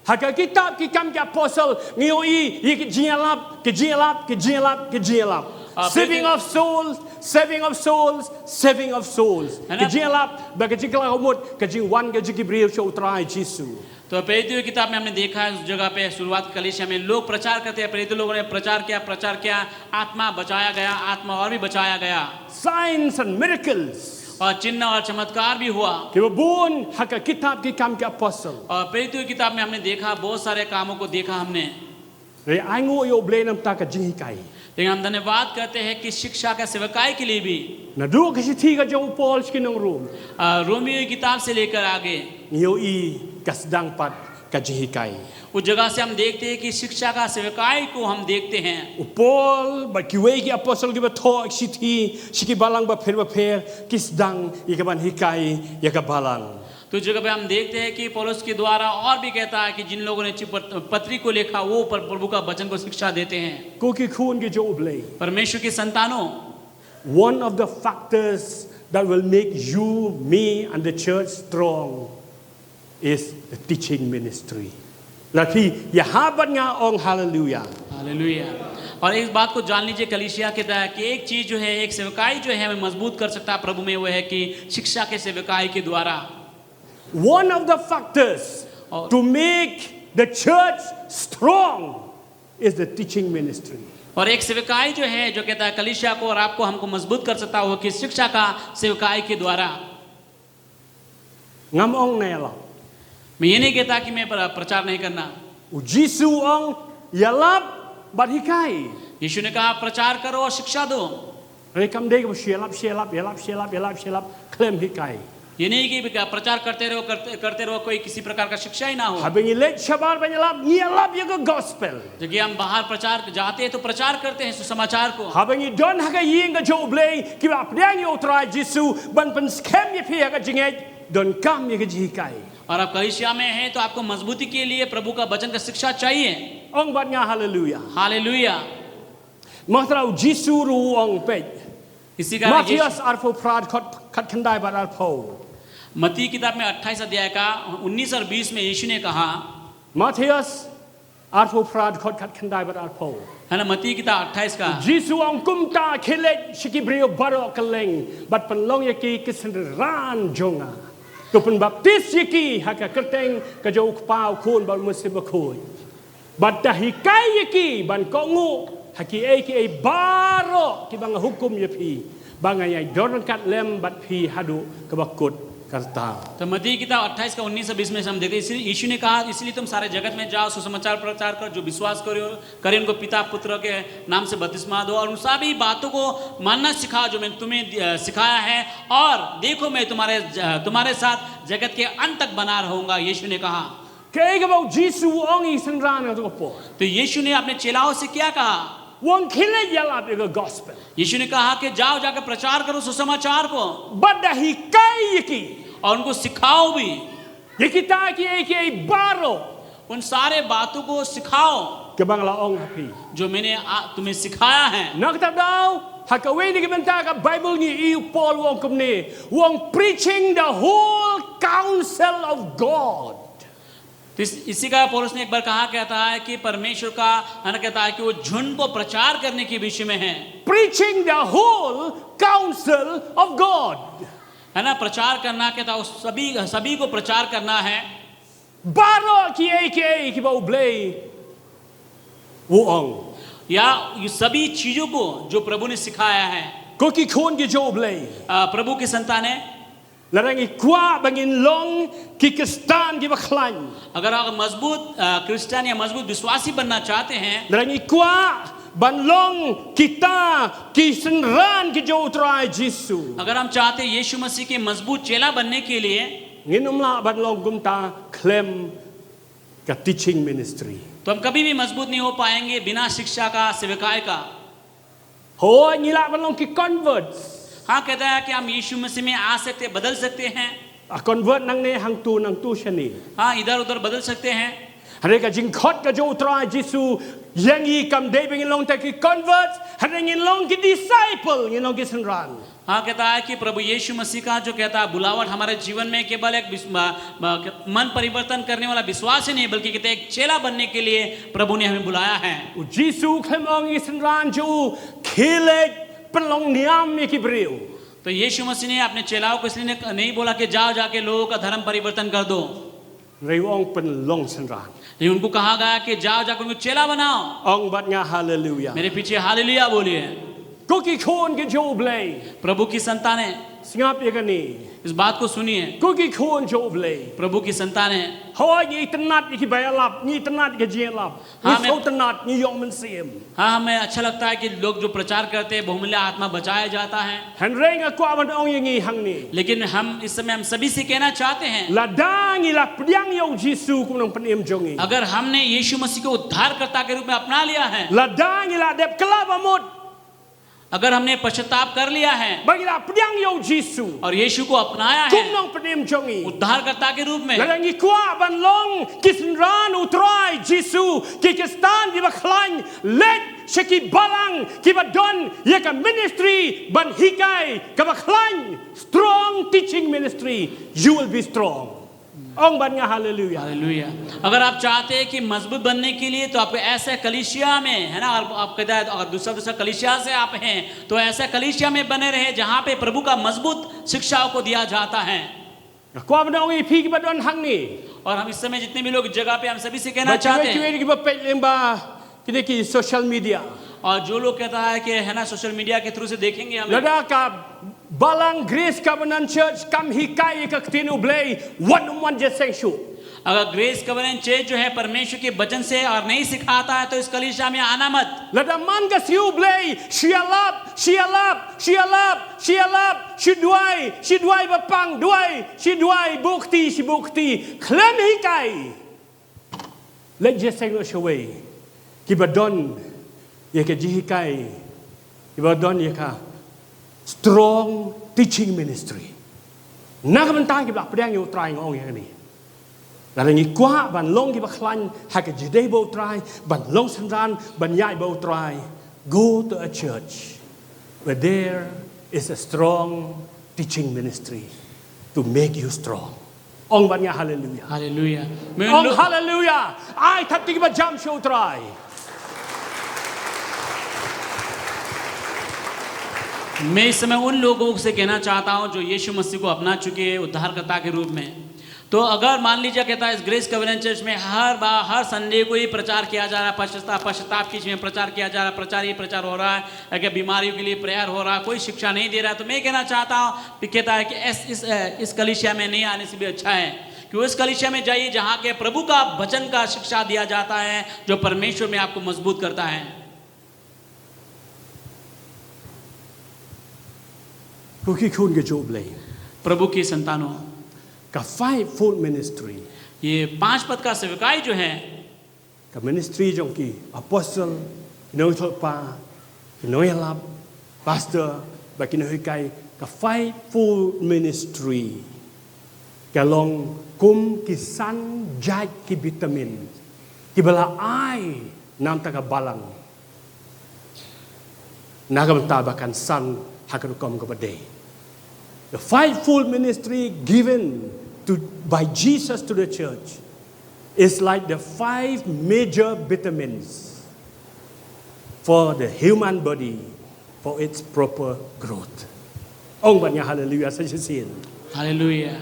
S2: Haka kitab ki kam ki apostle ngi yo I. Ye ki jingalap ki jingalap ki jingalap ki jingalap. Saving of souls, saving of souls, saving of souls.
S3: है ना?
S2: Ki jingalap ba ka jikla humut ka jing wan ka jikibril cho utrai Jisu.
S3: तो प्रेरित की किताब में हमने देखा है उस जगह पे शुरुआत कलीसिया में लोग प्रचार करते हैं प्रेरित लोगों ने प्रचार किया आत्मा बचाया गया आत्मा और भी बचाया गया
S2: Signs and miracles.
S3: और चिन्ह और चमत्कार भी हुआ
S2: Ki babun haka kitab ki kam ki apostle.
S3: और प्रेरित की किताब में हमने देखा बहुत सारे कामों को देखा हमने
S2: Re aingo yo blenam ta ka jingikai.
S3: लेकिन हम धन्यवाद करते हैं कि शिक्षा का सेवकाई के लिए भी
S2: Na du ka si thi ka jo Paul skinong room.
S3: Romeo की किताब से लेकर आगे
S2: Yo I kasdang pat ka jingikai.
S3: उस जगह से हम देखते हैं कि शिक्षा का सेवकाई को हम देखते हैं
S2: Paul ba kiway ki apostle ki ba tho si thi si ki balang ba pher kisdang ikaban hikai ya ka balang.
S3: तो इस जगह पे हम देखते हैं कि पौलुस के द्वारा और भी कहता है कि जिन लोगों ने पत्री को लिखा वो प्रभु का वचन को शिक्षा देते हैं
S2: Ko ki khun ki jo ublei.
S3: परमेश्वर की संतानों
S2: One of the factors that will make you, me, and the church strong is the teaching ministry. Laki yahabat nga ong hallelujah.
S3: Hallelujah और एक बात को जान लीजिए कलीसिया कहता है कि एक चीज जो है एक सेवकाई जो है हमें मजबूत कर सकता है प्रभु में वो है कि शिक्षा के सेवकाई के द्वारा
S2: One of the factors
S3: Oh.
S2: to make the church strong is the teaching ministry.
S3: और एक सेवकाई जो है जो कहता है कलीसिया को और आपको हमको मजबूत कर सकता है वो कि शिक्षा का सेवकाई के द्वारा
S2: Ngam ong nela.
S3: मैं ये नहीं कहता कि मैं प्रचार नहीं करना
S2: Ujisu ong yalap badhikai.
S3: यीशु ने कहा प्रचार करो और शिक्षा दो
S2: Rekam dek yalap klem hikai.
S3: ये नहीं कि प्रचार करते रहो कोई किसी प्रकार का शिक्षा ही ना हो
S2: Habang ilet shabar yalap yaga gospel.
S3: जब हम बाहर प्रचार जाते हैं तो प्रचार करते हैं सुसमाचार को
S2: Habang i don haka ying ga jo blei ki ba pdang yo try Jisu ban pan scam ye phe ga jingej don kam ye ga jikai.
S3: और आप कलीसिया में हैं तो आपको मजबूती के लिए प्रभु का वचन का शिक्षा चाहिए
S2: Ong bat nga hallelujah.
S3: Hallelujah
S2: Matra Jisu ru ong pe.
S3: इसी का
S2: Matthias arfo prad khat khandai bat arfo.
S3: मत्ती किताब में 28 अध्याय का 19 और 20 में यीशु ने कहा
S2: Matthias art for prad khot khat khandai bat art po
S3: है ना मत्ती की किताब 28 का
S2: Jisu ong kumta khile shikibrio baro kaleng bat penlong yaki kesenderan jonga tu pen baptis yaki haka kerteng ka jo pau khun ba muslim khoi bat dahikai yaki ban kongu haki e baro ki bang hukum yapi bang ai don kat lem bat pi hadu ka bakut करता
S3: तो मत्ती की किताब 28 का 19 से 20 में हम देखते हैं इसलिए यीशु ने कहा इसलिए तुम सारे जगत में जाओ सुसमाचार प्रचार कर जो विश्वास करें उनको पिता पुत्र के नाम से बपतिस्मा दो और उन सभी बातों को मानना सिखाओ जो मैंने तुम्हें सिखाया है और देखो मैं तुम्हारे साथ जगत के अंत तक बना रहूंगा यीशु ने कहा तो यीशु ने अपने चेलाओं से क्या कहा यीशु ने कहा कि जाओ जाकर प्रचार करो सुसमाचार को और उनको सिखाओ भी उन सारे बातों को सिखाओ जो मैंने तुम्हें सिखाया है
S2: Hakaway ni kibenta ka Bible ni iu Paul wong kumni wong preaching the whole counsel of God.
S3: तो इसी का पौलुस ने एक बार कहा कहता है कि परमेश्वर का है कहता है कि वो झुंड को प्रचार करने के विषय में है
S2: preaching the whole counsel of God
S3: है ना प्रचार करना कहता है सभी को प्रचार करना है
S2: baro ki ba ublay wo ong
S3: या ये सभी चीजों को जो प्रभु ने सिखाया है
S2: ko ki khon ki jo ublay
S3: प्रभु की संतान है
S2: Larang ikwa bangin long kikistan ki baklan.
S3: अगर आप मजबूत क्रिश्चियन या मजबूत विश्वासी बनना चाहते हैं
S2: Larang ikwa banlong kita kisenran ki jo utrai Jisu.
S3: अगर हम चाहते हैं यीशु मसीह के मजबूत चेला बनने के लिए
S2: Nginumla banlong gumta claim ka teaching ministry.
S3: तो हम कभी भी मजबूत नहीं हो पाएंगे बिना शिक्षा का सेवकाई का
S2: Ho ngila banlong ki converts.
S3: हाँ कहता है कि हम यीशु मसीह में आ सकते हैं बदल सकते हैं
S2: Convert nang ne hang tu shani.
S3: हाँ इधर उधर बदल सकते हैं
S2: Hare ka jingkhot ka jo utrai Jisu yang yi kam dei bangin long ta ki converts hare ngin long ki disciple ngin long ki senran.
S3: हाँ कहता है कि प्रभु यीशु मसीह का जो कहता है बुलावट हमारे जीवन में केवल एक मन परिवर्तन करने वाला विश्वास ही नहीं बल्कि कहते एक चेला बनने के लिए प्रभु ने हमें बुलाया है
S2: Jisu khamong ki senran jo khile penlong niam ki breu.
S3: तो यीशु मसीह ने अपने चेलाओं को इसलिए नहीं बोला कि जाओ जाके लोगों का धर्म परिवर्तन कर दो
S2: Rewong penlong senran.
S3: लेकिन उनको कहा गया कि जाओ जाकर उनको चेला बनाओ
S2: Ong bat nga hallelujah.
S3: मेरे पीछे हालेलुया बोलिए
S2: Ko ki khon ki jo blay.
S3: प्रभु की संतान है
S2: Singap ye kani.
S3: इस बात को सुनिए
S2: Ko ki khon jo blay.
S3: प्रभु की संतान है
S2: Ho ni tanat ki bayalap, ni tanat ki jielap. Ni
S3: हाँ,
S2: so tanat ni yong men sim.
S3: हाँ हमें अच्छा लगता है कि लोग जो प्रचार करते हैं बहुमूल्य आत्मा बचाया जाता है
S2: Han reng akwa man ong yangi hang ni.
S3: लेकिन हम इस समय हम सभी से कहना चाहते हैं
S2: La dang ila pdyang yo Jisu kum nong penim jongi.
S3: अगर हमने यीशु मसीह को उद्धारकर्ता के रूप में अपना लिया है
S2: La dang ila dep kelab amut.
S3: अगर हमने पश्चाताप कर लिया है
S2: Bagi la pdyang yo Jisu.
S3: और यीशु को अपनाया
S2: Kum
S3: है
S2: nong penim jongi.
S3: उद्धारकर्ता के रूप में
S2: La dang ikwa ban long kisenran utrai Jisu kikistan di baklan let Shaki balang kibadon yaka ministry ban hikai kabaklan strong teaching ministry you will be strong. Ong ban nga hallelujah.
S3: Hallelujah अगर आप चाहते हैं कि मजबूत बनने के लिए तो आप ऐसे कलीसिया में है ना आप कहते हैं अगर दूसरा कलीसिया से आप हैं तो ऐसे कलीसिया में बने रहे जहाँ पे प्रभु का मजबूत शिक्षाओं को दिया जाता है
S2: Kwa ban ong ipi kibadon hang ni.
S3: और हम इस समय जितने भी लोग जगह पे हम सभी से कहना चाहते हैं
S2: Baca kibapet lemba kideki social media.
S3: और जो लोग कहता है कि है ना सोशल मीडिया के थ्रू से देखेंगे हम
S2: Lada ka balang Grace Covenant Church kam hikai ka ktinu blay one je sengshu.
S3: अगर ग्रेस कवरेंट चर्च जो है परमेश्वर के वचन से और नहीं सिखाता है तो इस कलीसिया में आना मत
S2: Lada man ka siu blay shiduai bapang duai bukti klem hikai. Let je senglo shaway. Kibadon ye ka jihikai. Kibadon ye ka strong teaching ministry. Nakamantang kibak pedang yo try ngong ye ni. Lalu ni kuah ban long ki baklan hak jidai bo try ban long senran ban yai bo try go to a church where there is a strong teaching ministry to make you strong. องค์บัญญัติฮาเลลูยา
S3: हालेलुया। मैं
S2: อง
S3: उन
S2: ค์
S3: लोग
S2: ฮาเลลูยาไอ้ทัดติกบัจจามโชตราย
S3: मैं इस समय उन लोगों से कहना चाहता हूं जो यीशु मसीह को अपना चुके हैं उद्धारकर्ता के रूप में। तो अगर मान लीजिए कहता है इस ग्रेस कवेनेंट चर्च में हर संडे को ही प्रचार किया जा रहा है, पश्चाताप की में प्रचार किया जा रहा है, प्रचार हो रहा है, अगर बीमारियों के लिए प्रेयर हो रहा है, कोई शिक्षा नहीं दे रहा है, तो मैं कहना चाहता हूँ कहता है कि इस कलीसिया में नहीं आने से भी अच्छा है कि उस कलीसिया में जाइए जहाँ के प्रभु का वचन का शिक्षा दिया जाता है जो परमेश्वर में आपको मजबूत करता है।
S2: कुकी खून के जोब ले
S3: प्रभु की संतानों,
S2: का फाइवफोल्ड मिनिस्ट्री,
S3: ये 5 पद का सेवकाई जो है
S2: का मिनिस्ट्री जो की अपोस्टल, नोय थोपा, नोय लब, पास्टर, बाकी नोय काई का फाइवफोल्ड मिनिस्ट्री का लोंग कुम की सन जाय की विटामिन की बला आई नाम तक बाlang nagam tabakan san hakarukom kabade. The fivefold ministry given by Jesus to the church is like the 5 major vitamins for the human body for its proper growth. Ông bạn nhà hallelujah say xin.
S3: Hallelujah.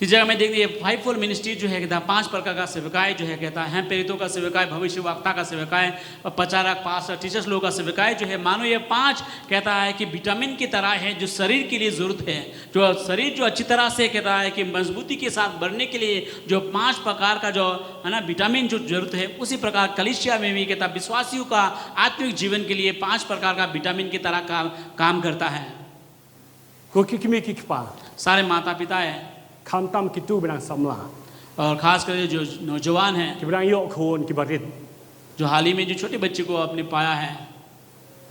S3: तीसरी जगह में देखिए 5फोल्ड मिनिस्ट्री जो है कहता है 5 प्रकार का सेवकाई जो है कहता है प्रेरितों का सेवकाई, भविष्यवक्ता का सेवकाई, प्रचारक, पास्टर, टीचर्स लोगों का सेवकाई जो है मानो ये 5 कहता है कि विटामिन की तरह है जो शरीर के लिए जरूरत है, जो शरीर जो अच्छी तरह से कहता है कि मजबूती के साथ बढ़ने के लिए जो 5 प्रकार का जो है ना विटामिन जो जरूरत है, उसी प्रकार कलीसिया में भी कहता विश्वासियों का आत्मिक जीवन के लिए 5 प्रकार का विटामिन की तरह का काम करता है। सारे माता पिता है
S2: Kamtam kitu benang samla.
S3: और खास कर जो नौजवान हैं
S2: कि benang yok khon ki barit.
S3: जो हाल ही में जो छोटे बच्चे को आपने पाया है,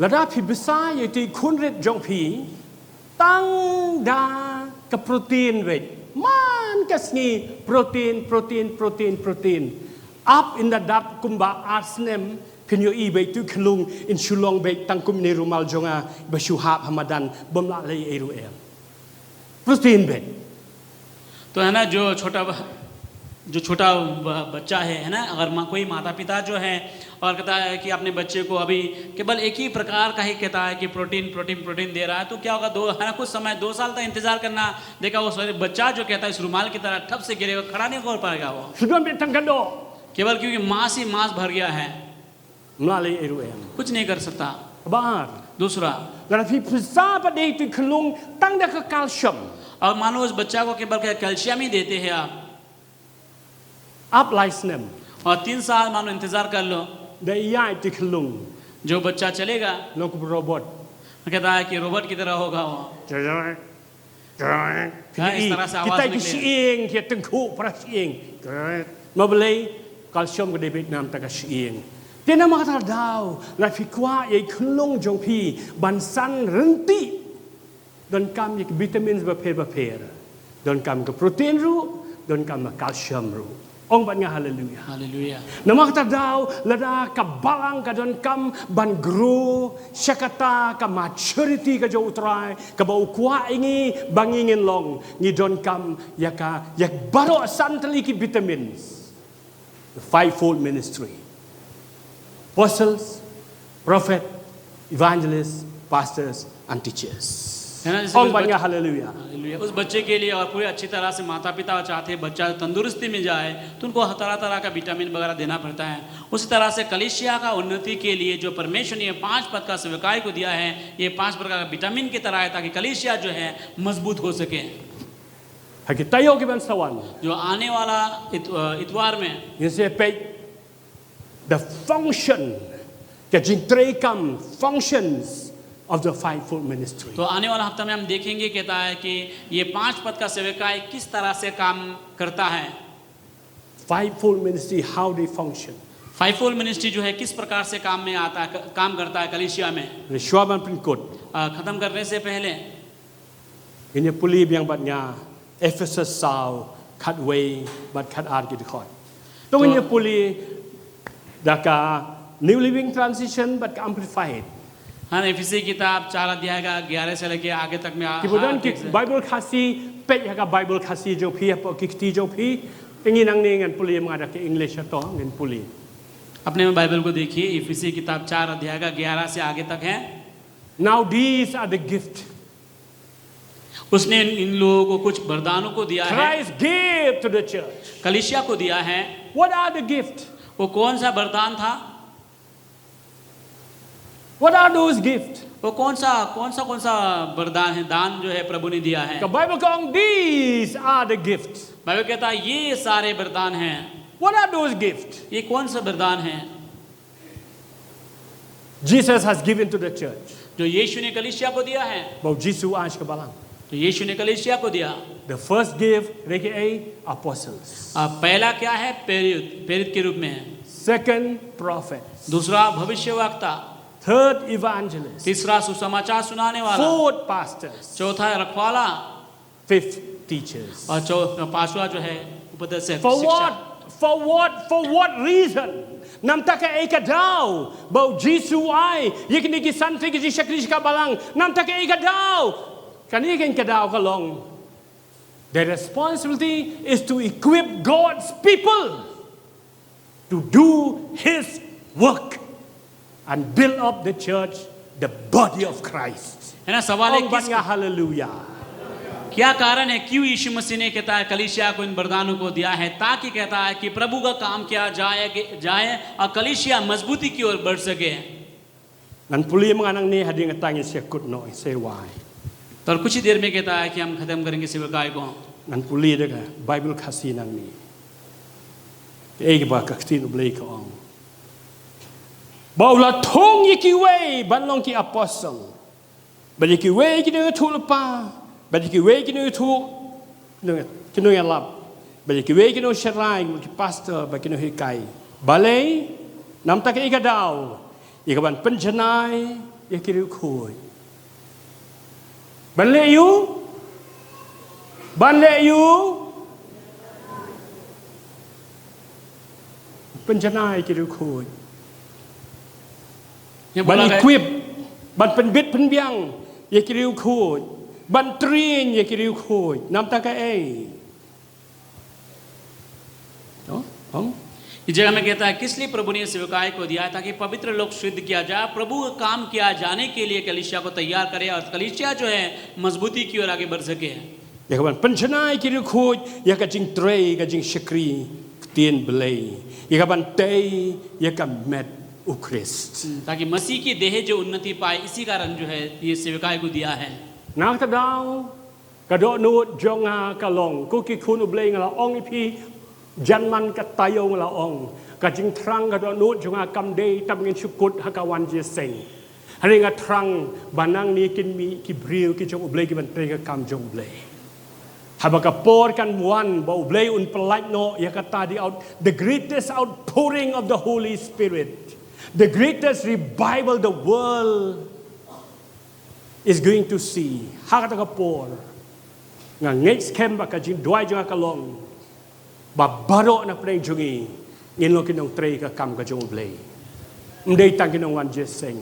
S2: Lada phi besar yaitu kunrit jong phi tang da ke protein wet. Man kasni protein. Up in the dap kumba asnem pinyo I be tu khlung in shulong be tang kum ne rumal jonga ba shuhab hamadan bomla le eru el. Protein wet.
S3: तो है ना जो छोटा बच्चा है ना, अगर कोई माता पिता जो है और कहता है कि अपने बच्चे को अभी केवल एक ही प्रकार का ही कहता है कि प्रोटीन दे रहा है, तो क्या होगा है ना कुछ समय 2 साल तक इंतजार करना, देखा वो बच्चा जो कहता है इस रुमाल की तरह ठप से गिरेगा, खड़ा नहीं हो पाएगा वो, केवल क्योंकि मांस ही मांस भर गया है, कुछ नहीं कर सकता। दूसरा और मानो उस बच्चा को केवल कैल्शियम ही देते हैं आप
S2: लाइसनेम
S3: और 3 साल मानो इंतजार कर लो, जो बच्चा चलेगा
S2: रोबोट
S3: कहता है कि रोबोट की तरह होगा वो, इस तरह से आवाज
S2: निकले। Tena mata dau la fikwa ye khulong jong phi ban san renti don kam ye vitamins ba phe don kam ka protein ru don kam ka calcium ru ong ban nga hallelujah namakta dau lada ka balang ka don kam ban grow shakata ka maturity ka jo utrai ka ba ukwa ingi bangingin long ni don kam yaka yak baro santali ki vitamins. The 5-fold ministry: apostles, prophet, evangelists, pastors and teachers.
S3: है ना,
S2: हालेलुया।
S3: उस बच्चे के लिए और पूरी अच्छी तरह से माता पिता चाहते हैं बच्चा तंदुरुस्ती में जाए तो उनको तरह का विटामिन वगैरह देना पड़ता है। उसी तरह से कलीसिया का उन्नति के लिए जो परमेश्वर ने 5 पद का सेवकाई को दिया है, ये 5 प्रकार का विटामिन की तरह है ताकि कलीसिया जो है मजबूत हो सके। जो आने वाला इतवार में
S2: the function, the jintrikam functions of the 5-fold ministry.
S3: तो आने वाला हफ्ता में हम देखेंगे कहता है कि ये 5 पद का सेवकाई किस तरह से काम करता है।
S2: 5-fold ministry, how they function.
S3: 5-fold ministry जो है किस प्रकार से काम में आता है, काम करता है कलीसिया में। खत्म करने से पहले
S2: ini puli yang batnya Ephesus Sao cut way but cut art gitu khot. To ini puli daka New Living Transition but amplified.
S3: हाँ, एफिसी किताब 4 अध्याय का 11 से लेके आगे तक में
S2: Kemudian Bible kasih pej haka Bible kasi jong phi apa kikti jong phi ingin nang ni ngan puli mengada ke English atau ngan puli.
S3: अपने में बाइबल को देखिए इफिसी किताब 4 अध्याय का 11 से आगे तक है।
S2: Now these are the gift
S3: उसने इन लोगों को कुछ वरदानों को दिया है,
S2: Christ gave to the church.
S3: कलीसिया को दिया है।
S2: What are the gift?
S3: वो कौन सा वरदान था?
S2: What are those gifts?
S3: वो कौन सा वरदान है, दान जो है प्रभु ने दिया है।
S2: The Bible calls these are the gifts.
S3: Bible कहता है ये सारे वरदान हैं।
S2: What are those gifts?
S3: ये कौन सा वरदान है
S2: Jesus has given to the church.
S3: जो यीशु ने कलीसिया को दिया है?
S2: Bau Jisu आज ke balang.
S3: तो यीशु ने कलीसिया को दिया।
S2: The first gift reke apostles.
S3: पहला क्या है? प्रेरित के रूप में है।
S2: Second prophets.
S3: दूसरा भविष्यवक्ता।
S2: Third evangelists.
S3: तीसरा सुसमाचार सुनाने वाला।
S2: Fourth pastors.
S3: चौथा रखवाला।
S2: Fifth teachers.
S3: और पांचवा जो है उपदेशक।
S2: For what? For what reason? Nam taka eka dau. Bau Jisu ai. Yekni ki santri ki jishakrish ka balang. Nam taka eka dau. Kan ikan ka dau kalong. The responsibility is to equip God's people to do His work and build up the church, the body of Christ.
S3: है ना, सवाल है
S2: किस hallelujah.
S3: क्या कारण है क्यों यीशु मसीह ने कहता है कलीसिया को इन वरदानों को दिया है? ताकि कहता है कि प्रभु का काम किया जाए और कलीसिया मजबूती की ओर बढ़ सके।
S2: Nan puli menganang ni hadir ngatang is good no say why.
S3: तो कुछ ही देर में कहता है कि हम खत्म करेंगे सेवकाई को।
S2: Nan puli dega Bible kasi nang ni. Ege ba kaktin ublei ka ong. Baula thong yiki way banlong ki apostle. Ba yiki way ki de tulpa. Ba yiki way ki de tu ki no yalap. Ba yiki way ki no sharai ki pastor ba ki no hikai. Balei nam tak ika daw. Ika ban penjanai yiki ru khoi. Ban le you penjanai ki ru khoi. Ban equip ban penbit penbiang yiki ru khoi. Ban train yiki ru khoi. Nam tak ai.
S3: इस जगह में कहता है किस लिए प्रभु ने सेवकाई को दिया है? ताकि पवित्र लोग शुद्ध किया जाए, प्रभु का काम किया जाने के लिए कलीसिया को तैयार करे और कलीसिया जो है मजबूती की ओर आगे बढ़ सके।
S2: Yakaban penjanai ki ru khoi yakajing trei kajing shakri tien belei. Yakaban tei yakam met Christ.
S3: ताकि मसीह की देह जो उन्नति पाए, इसी कारण जो है ये सेवकाई को दिया है।
S2: Nak tadau kadok nut jonga kalong kuki kun ublei ngala ong ipi janman ka tayo ngala ong kajing trang kadok nut jonga kamdei tam ngin sukut hakawan je seng. Hari nga trang banang ni kin mi ki briu ki jong ublei ki ban tre ka kam jong ublei. Habaka por kan one ba ublei un pelaj no yakata di out the greatest outpouring of the Holy Spirit. The greatest revival the world is going to see. Hakata ka por. Nga next camp ba kajing duai jonga kalong. Ba baro na preng jongi. Ngin lo kinong tre ka kam ka jong ublei. Mdei tang kinong wan jeseng.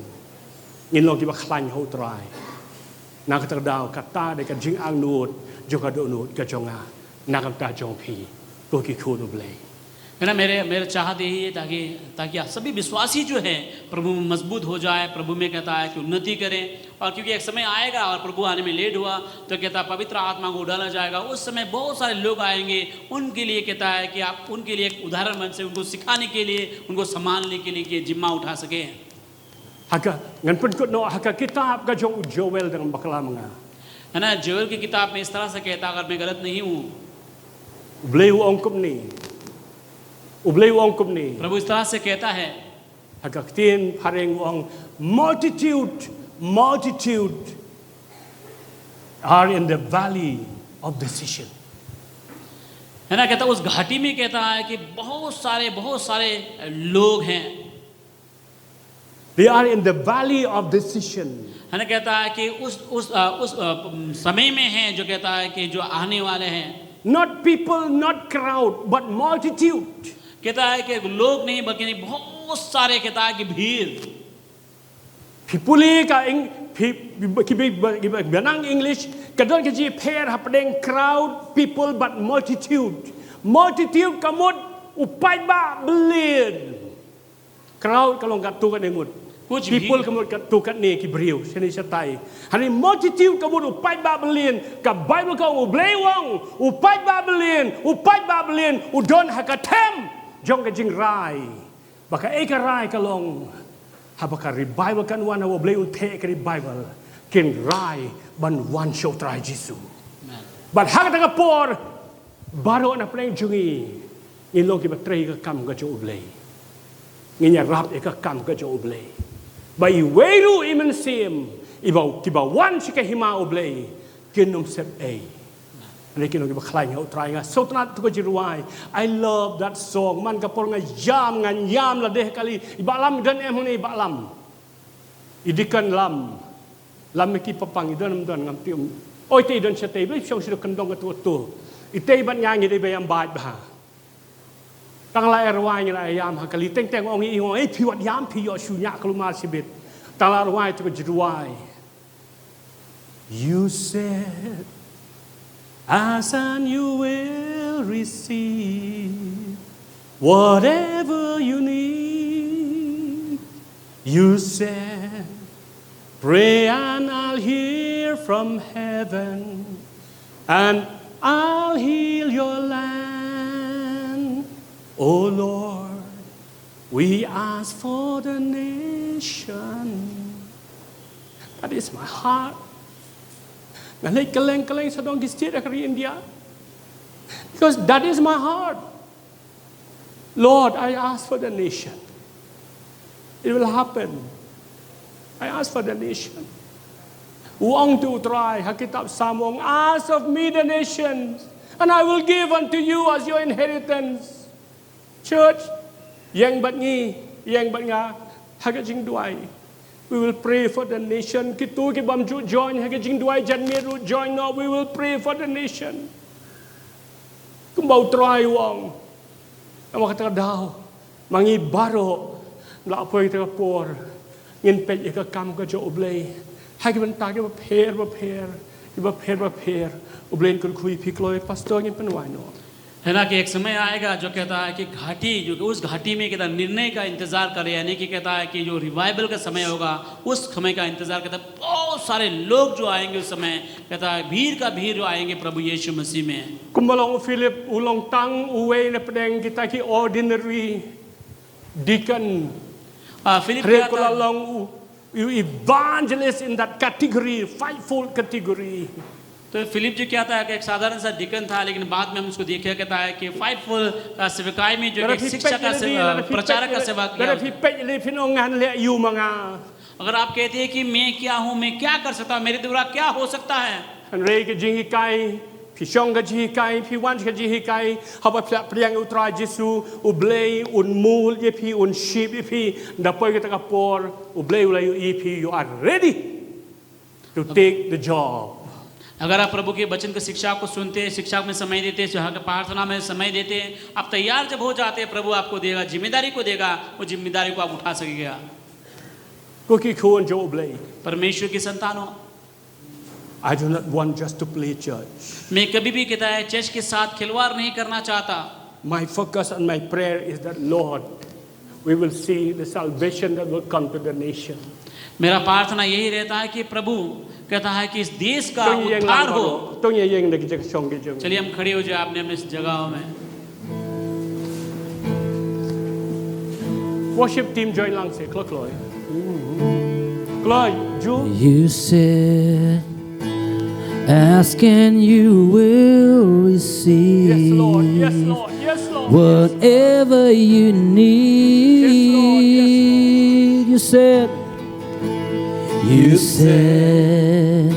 S2: Ngin lo ki ba klan ho trai. Nakatadaw kata de kajing ang nuot joka do nuot ka jonga. Nakata jong pi. Ko ki khun ublei.
S3: है ना, मेरे चाहत यही है ताकि आप सभी विश्वासी जो हैं प्रभु में मजबूत हो जाए। प्रभु में कहता है कि उन्नति करें, और क्योंकि एक समय आएगा और प्रभु आने में लेट हुआ तो कहता है पवित्र आत्मा को उड़ाना जाएगा। उस समय बहुत सारे लोग आएंगे, उनके लिए कहता है कि आप उनके लिए एक उदाहरण बन सके, उनको सिखाने के लिए, उनको संभालने के लिए कि जिम्मा उठा सके।
S2: Haka ngan pun kut no haka kitab ka jong Joel dengan bakla menga.
S3: है ना, जोएल की किताब में इस तरह से कहता, अगर मैं गलत नहीं हूँ,
S2: Ublei ong kum ni. Ublei ong kum ni.
S3: प्रभु इस तरह से कहता है
S2: Haka tien pareng ong multitude are in the valley of decision.
S3: है ना, कहता उस घाटी में कहता है कि बहुत सारे लोग हैं।
S2: They are in the valley of decision.
S3: है ना, कहता है कि उस समय में हैं जो कहता है कि जो आने वाले हैं।
S2: Not people, not crowd, but multitude.
S3: कहता है कि लोग नहीं बल्कि बहुत सारे कहता है कि भीड़।
S2: benang English kadon kaji pair hapdeng crowd people but multitude kamut upai ba belian crowd kalong katu kan engut
S3: कुछ
S2: people
S3: भी
S2: kamut katu kan ne ki beriu sini satai hani multitude kamut upai ba belian ka Bible ka ublei wong upai ba belian udon hakatem jong ka jing rai baka eka rai kalong habaka revival kan wan hawo blei unthe ka revival kin rai ban wan show try Jesu but hak ta por baro na pleng jungi ngilong ki batrei ka kam ka jo ublei nginya rap e ka kam ka jo ublei bai weru imen sim ibau ki ba wan si ka hima ublei kinum sep ei ani kinong ki ba khlai ngau try nga so tna tu ko jiruai I love that song man ka por nga yam la deh kali ibalam dan em ni ibalam idikan lam ki papang idan ngam tium oi te don chate bai chong si kan dong ka tu itay ban yang ngi bayam baat ba tang la erwai ni la yam hakali teng ong i ong ei piwat yam pi yo shu nya kluma sibit tang la erwai tu jruai you said ask and you will receive whatever you need you said pray and I'll hear from heaven and I'll heal your land. Oh Lord, we ask for the nation. That is my heart. Ngalay kaleng sa dong gistir akari India. Because that is my heart. Lord, I ask for the nation. It will happen. I ask for the nation. Wong to try, hakitab samong, ask of me the nations, and I will give unto you as your inheritance. Church, yang bat nga, hagajing duai. We will pray for the nation. Kitu ki bamju join, hagajing duai janmiru join. No, we will pray for the nation. Kumbau try wong, ang makataga daw, mangi baro, laapoy taga por, ngin pej ikakam ka jo oblay. Hai cái vấn ta cái prepare उबलेन कर खुई फिकलोए पास्टर के पनवाई नो
S3: है ना कि एक समय आएगा जो कहता है कि घाटी जो उस घाटी में कहता निर्णय का इंतजार करे यानी कि कहता है कि जो रिवाइवल का समय होगा उस समय का इंतजार कहता है बहुत सारे लोग जो आएंगे उस समय कहता है भीड़ जो आएंगे प्रभु यीशु मसीह में
S2: कुंभलों फिलिप उलोंग तंग उवे ने पढ़ेंगे kita ki ordinary deacon
S3: Philip
S2: you evangelist in that category, fivefold category.
S3: तो फिलिप जी क्या था कि एक साधारण सा डिकन था लेकिन बाद में हम उसको देखा कहता है कि फाइवफुल सेवकाई में जो एक शिक्षा का प्रचारक का सेवा किया अगर आप कहते हैं कि मैं क्या हूँ मैं क्या कर सकता हूँ मेरे द्वारा क्या हो सकता है
S2: Phi shong ka ji kai, phi wan ka ji kai, haba priang utrai Jesu, ublei unmul ye phi un sheep ye phi, dapoy ka taka por, ublei ulai ye phi, you are ready to take the job.
S3: अगर आप प्रभु के वचन की शिक्षा को सुनते हैं शिक्षा में समय देते हैं सुहाग प्रार्थना में समय देते हैं आप तैयार जब हो जाते हैं प्रभु आपको देगा जिम्मेदारी को देगा वो जिम्मेदारी को आप उठा सकेगा
S2: क्योंकि कौन जो उबले
S3: परमेश्वर की संतान हो
S2: I do not want just to play church.
S3: मैं कभी भी कहता है चर्च के साथ खिलवाड़ नहीं करना चाहता
S2: My focus and my prayer is that Lord, we will see the salvation that will come to the nation.
S3: मेरा प्रार्थना यही रहता है कि प्रभु कहता है कि इस देश का उद्धार हो चलिए हम खड़े हो जाए आपने अपने जगहों में
S2: Worship team join lang se Chloe. Chloe,
S1: you said ask and you will receive.
S2: Yes, Lord. Yes, Lord. Yes, Lord.
S1: Whatever you need.
S2: Yes, Lord. Yes, Lord.
S1: You said,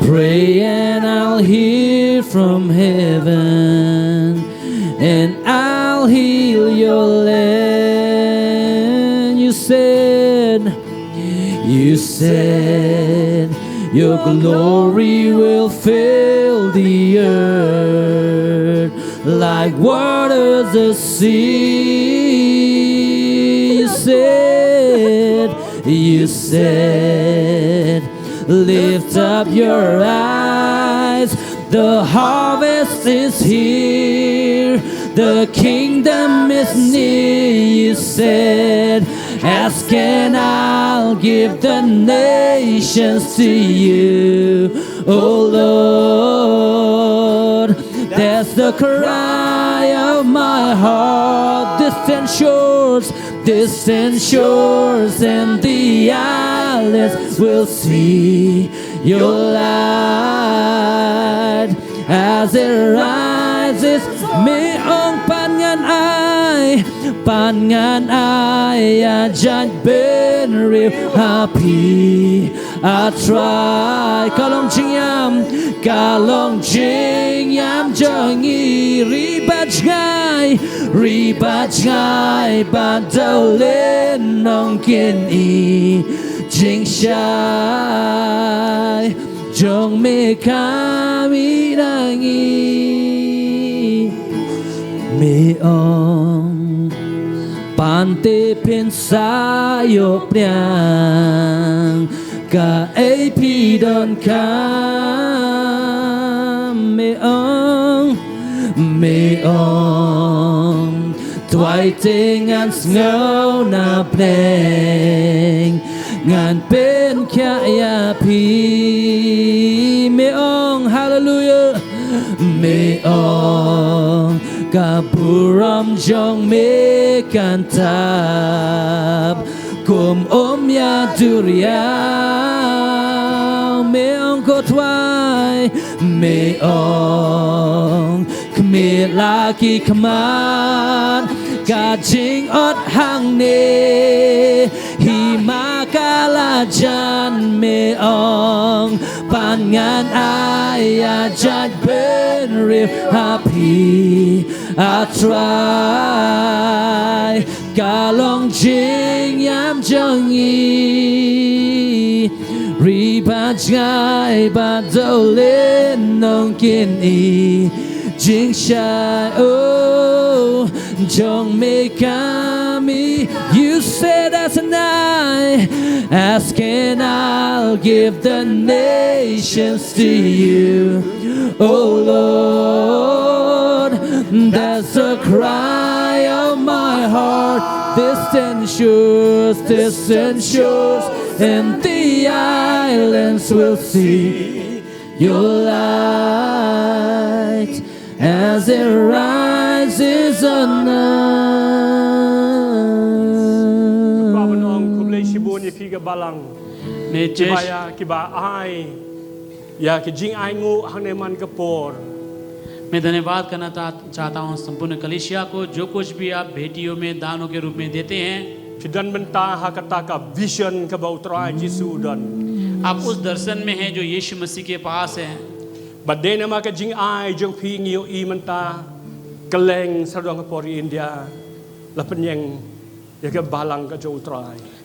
S1: pray and I'll hear from heaven, and I'll heal your land. You said, your glory will fill the earth like waters the sea. You said, Lift up your eyes, the harvest is here, the kingdom is near. You said, ask and I'll give the nations to you, oh Lord. That's the cry of my heart. Distant shores and the islands will see your light as it rises. May ong pangan ay ajad ben real happy. I try kalong jing yam jangi ribat ngai ban dao lên nong kiên y jing shai jong me kami dangi me ong pante pensayo priang ka ap don kam me ong twai te ngan ngau na pleng ngan pen kya ya pi me ong hallelujah me ong kapuram jong me kantab kum ya duriao me ong ko twai me ong kmit laki kman ka jing ot hang ne hi makala jan me ong pangan ai ajat ben rip happy I try kalong jing yam jangi ribat ngai ba dolin nong kin i jing shai oh jong me kami. You said as an I ask and I'll give the nations to you, oh Lord. That's the cry of my heart. Distant shores and the islands will see your light as it rises on us.
S2: Babanong kumlay sibun ipiga balang.
S3: May Jesh
S2: Kibaya kiba ay या कि जिंग आएंगो हने मन कपोर
S3: मैं धन्यवाद करना चाहता हूँ संपूर्ण कलीसिया को जो कुछ भी आप भेटियों में दानों के रूप में देते हैं
S2: फिदन बनता hakata का विजन का बाउतरा यीशु दन
S3: आप उस दर्शन में हैं जो यीशु मसीह के पास है
S2: बदे नमा के जिंग आए जो फिंगियो ई मनता कलेंग सदोंग पोरी इंडिया लपन्यंग ये के बालंग का जो उतरा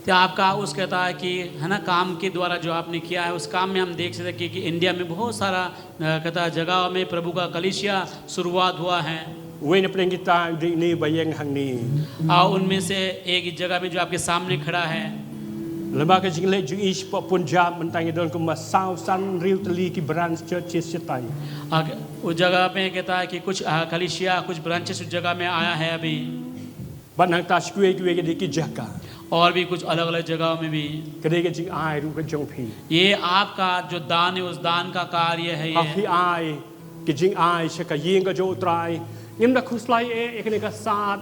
S3: तो आपका उस कहता है कि है ना काम के द्वारा जो आपने किया है उस काम में हम देख सकते हैं कि इंडिया में बहुत सारा कहता है जगहों में प्रभु का कलीसिया शुरुआत हुआ है
S2: वे ने अपने गीता नी बयंग हंगनी
S3: उनमें से एक जगह में जो आपके सामने खड़ा है
S2: लंबा के जिंगले जो ईश पंजाब मनतांगे दोन को मसाउ सन रिवतली की ब्रांच चर्चेस चताई
S3: उस जगह पे कहता है कि कुछ कलीसिया कुछ ब्रांचेस उस जगह में आया है अभी
S2: बनंग ताशकुए की की जगह
S3: और भी कुछ अलग अलग जगहों में भी
S2: कदे के जिंग आए रू के जों भी
S3: ये आपका जो दान है उस दान का कार्य है ये
S2: अभी आए कि जिंग आए शका यिंग का जो उतराई निम्न खुशलाई एक ने का साथ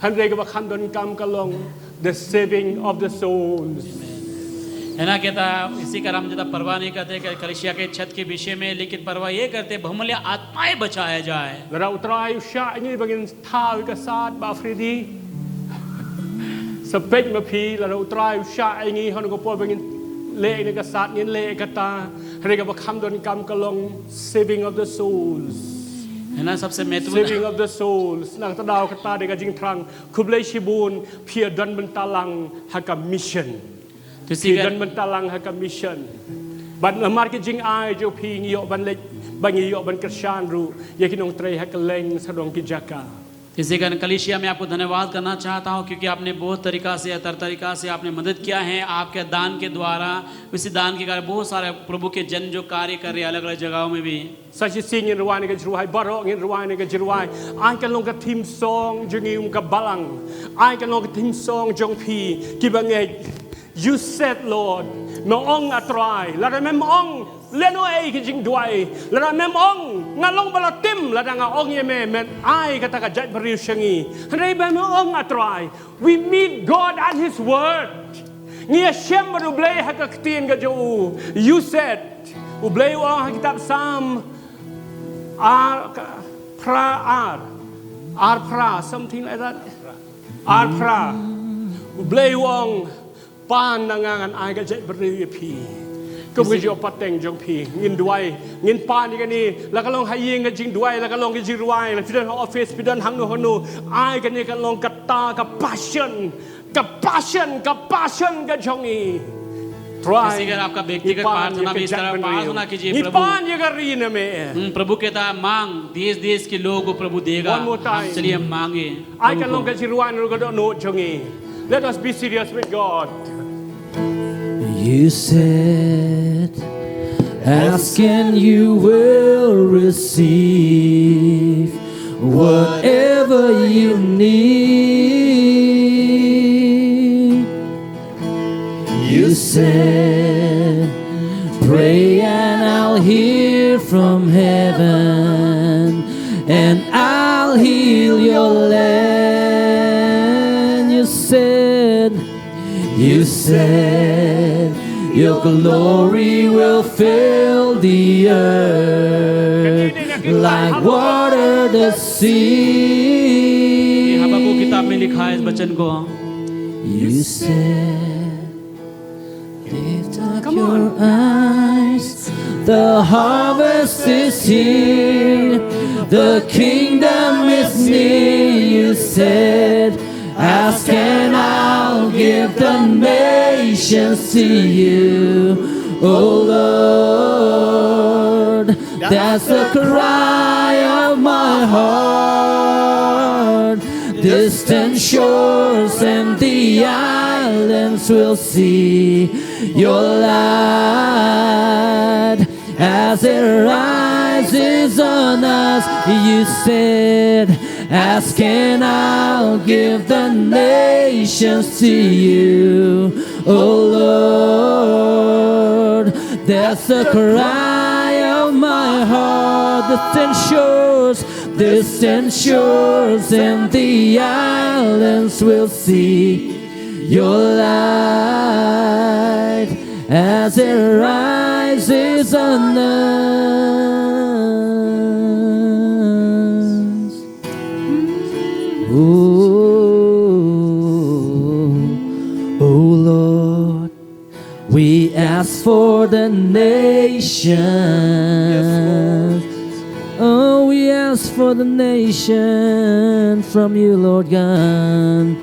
S2: हंड्रे के बखंदन काम Keylong the saving of the souls
S3: है ना कहता है इसी का हम ज्यादा परवाह नहीं करते कि कलीसिया के छत के विषय में लेकिन परवाह ये करते बहुमूल्य आत्माएं बचाया जाए
S2: लरा उतराई उषा ini bangin थाव का साथ बाफ्रीदी सपेट में भी लरा उतराई उषा ini हन को पो bangin ले ने का साथ निन ले कता हरे का बखंदन काम Keylong saving of the souls
S3: है ना सबसे महत्वपूर्ण
S2: saving of the souls nang tadaw kata de ka jing trang kublai shibun phia dan bentalang haka mission phia dan bentalang haka mission ban lamar ke jing ai jo phi ngi yo ban le ban ngi yo ban krishan ru ye ki nong tre haka leng sadong ki jaka
S3: इसी कारण कलीसिया में आपको धन्यवाद करना चाहता हूँ क्योंकि आपने बहुत तरीका से तर तरीका से आपने मदद किया है आपके दान के द्वारा इसी दान के कारण बहुत सारे प्रभु के जन जो कार्य कर रहे हैं अलग अलग जगहों में भी
S2: Sachi sing in Rwanda ke Jirwai, Barok in Rwanda ke Jirwai. I can long a team song, Jungim Gabalang. I can long a team song, Jong Pi, Kibangay. You said, Lord, Maong atrai, la mem ong, leno e kijing duai, la mem ong, ngalong balatim, la nga ong yeme, men I kataka jat bariu shangi. Reba ong atrai. We meet God at His word. Nia shem baru blay hakaktin ga jo. You said, ublay ong kitab Psalm. Pra, something like that. Pra. Blay wong pan nangangan ay ka jay beri pi. Kumujud pateng jong pi. Ngin duai, ngin pan ni kani. Lakalong haying ka jing duai, lakalong ka jiruai. Lakidan office, pidan hangno hano. Ay kani kalong kata ka passion ka jongi.
S3: इसी कारण आपका व्यक्तिगत प्रार्थना भी इस तरह प्रार्थना कीजिए प्रभु कहता है मांग देश देश के लोगों को प्रभु देगा चलिए हम मांगे
S2: Let us be serious with God.
S1: You said, ask and you will receive whatever you need. You said, pray and I'll hear from heaven and I'll heal your land. You said, your glory will fill the earth like water the sea.
S3: हबक्कुक किताब में लिखा है इस वचन को.
S1: You said, lift up your eyes, the harvest is here, the kingdom is near. You said, ask and I'll give the nations to you, oh Lord. That's the cry of my heart. Distant shores and the islands will see your light as it rises on us. You said, ask and I'll give the nations to you, oh Lord. That's the cry of my heart. Distant shores and the islands will see your light as it rises on us. Oh Lord, we ask for the nations. Oh, we ask for the nation from you, Lord God.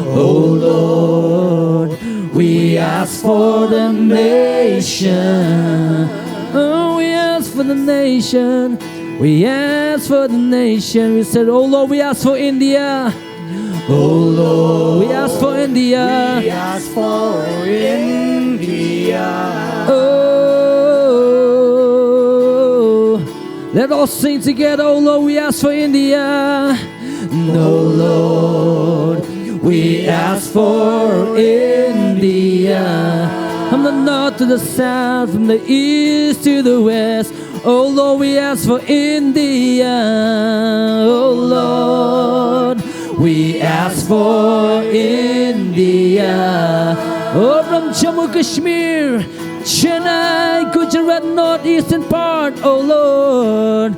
S1: Oh Lord, we ask for the nation. Oh, we ask for the nation. We ask for the nation. We said, oh Lord, we ask for India. Oh Lord, we ask for India.
S2: We ask for India.
S1: Oh, let us sing together. Oh Lord, we ask for India. No, Lord, we ask for India. From the north to the south, from the east to the west. Oh Lord, we ask for India. Oh Lord, we ask for India. Oh, from Jammu Kashmir, Chennai, Gujarat, northeastern part. Oh Lord,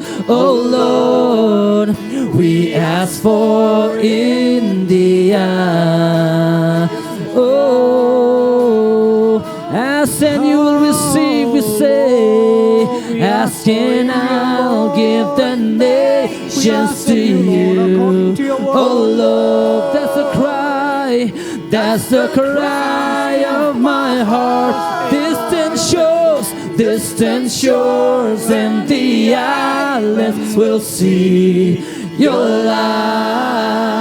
S1: we ask for India. Oh, ask and you will receive. We say, ask and I'll give the nations to you. Oh Lord, that's the cry. That's the cry of my heart. Distant distant shores and the islands will see your light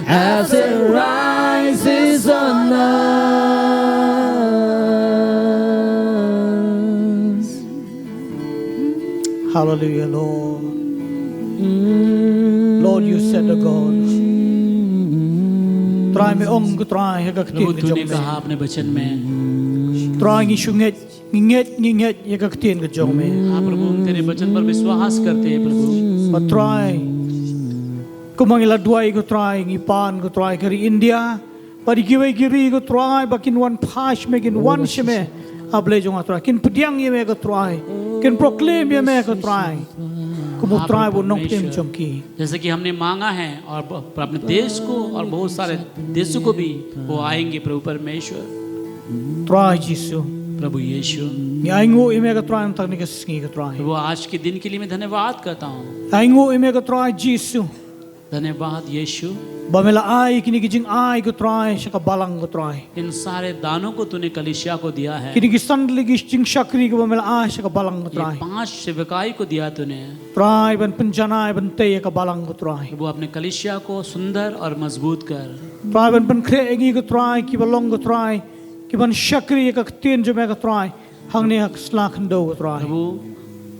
S1: as it rises on us.
S4: Hallelujah, Lord. Lord, you said the God. Try me ong ko try ha ka
S3: प्रभु
S4: tin
S3: तूने
S4: ka
S3: कहा अपने वचन में,
S4: try ngi shunget nginget ya ka tin ka jong me.
S3: हाँ प्रभु हम तेरे वचन पर विश्वास करते हैं प्रभु।
S4: But try ko mangila duai ko try ngi pan ko try kari India. Pari giwai giri ko try bakin one pash me kin one sheme able jong try kin pediang ye me ko try kin proclaim ye me ko try. Kumu try wo nong tim chong ki.
S3: जैसे कि हमने मांगा है और अपने देश को और बहुत सारे देशों को भी वो आएंगे प्रभु परमेश्वर,
S4: Try Jesus.
S3: प्रभु यीशु।
S4: Ngi aingo ime ka try tak ni ka singi ka try.
S3: प्रभु आज के दिन के लिए मैं धन्यवाद करता हूँ।
S4: Aingo ime ka try Jesus.
S3: धन्यवाद यीशु,
S4: Bamela ai kini kijing ai ko try sa kabalang ko try.
S3: इन सारे दानों को तूने कलीसिया को दिया है,
S4: Kini kisan ligi jing shakri ko bamela ai sa kabalang ko
S3: ये
S4: try.
S3: 5 सेवकाई को दिया तूने
S4: Try ban penjana ban te ka balang ko try.
S3: प्रभु। अपने कलीसिया को सुंदर और मजबूत कर,
S4: Try ban pen kre egi ko try ki balong ko try. Ki ban shakri ka tin jo me ko try. Hang ne hak slak ndo ko try.
S3: प्रभु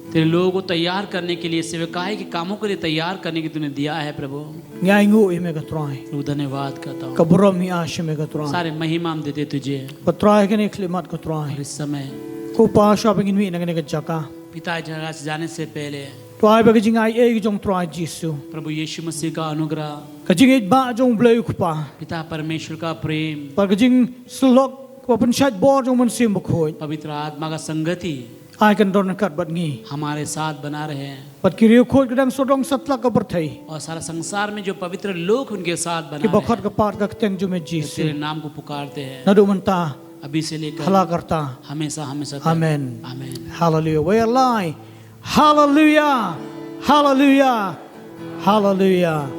S3: तेरे लोगों को तैयार करने के लिए, सेवकाई के कामों के लिए तैयार करने की तूने दिया है प्रभु।
S4: Ngai ngo ime ka try.
S3: प्रभु धन्यवाद करता हूँ।
S4: Ka borom mi ashe me ka try.
S3: सारे महिमा हम देते तुझे।
S4: Ka try kini klimat ko try.
S3: और इस समय
S4: Ko pa shopping in mi na ka jaka.
S3: पिता इस जगह से जाने से पहले
S4: Try ba kijing ai egi jong try Jesus.
S3: प्रभु यीशु मसीह का अनुग्रह,
S4: Kajing it ba jong bleu ko pa.
S3: पिता परमेश्वर का प्रेम,
S4: Pag kajing slok ko pen chat bo jong man sim bkhoi.
S3: पवित्र आत्मा का संगति
S4: Ai kan don kat bat ngi.
S3: हमारे साथ बना रहे,
S4: Pat kiriu khoi kadang sodong satla ka berthai.
S3: और सारा संसार में जो पवित्र लोग उनके साथ
S4: Ki
S3: बना
S4: bakhat
S3: रहे,
S4: ka part ka teng jo me
S3: तेरे
S4: Jesus.
S3: नाम को पुकारते हैं
S4: Nadu manta
S3: अभी से लेकर
S4: hala karta.
S3: हमेशा हमेशा तक।
S4: Amen.
S3: आमीन।
S4: Hallelujah. We are alive. Hallelujah. Hallelujah. Hallelujah.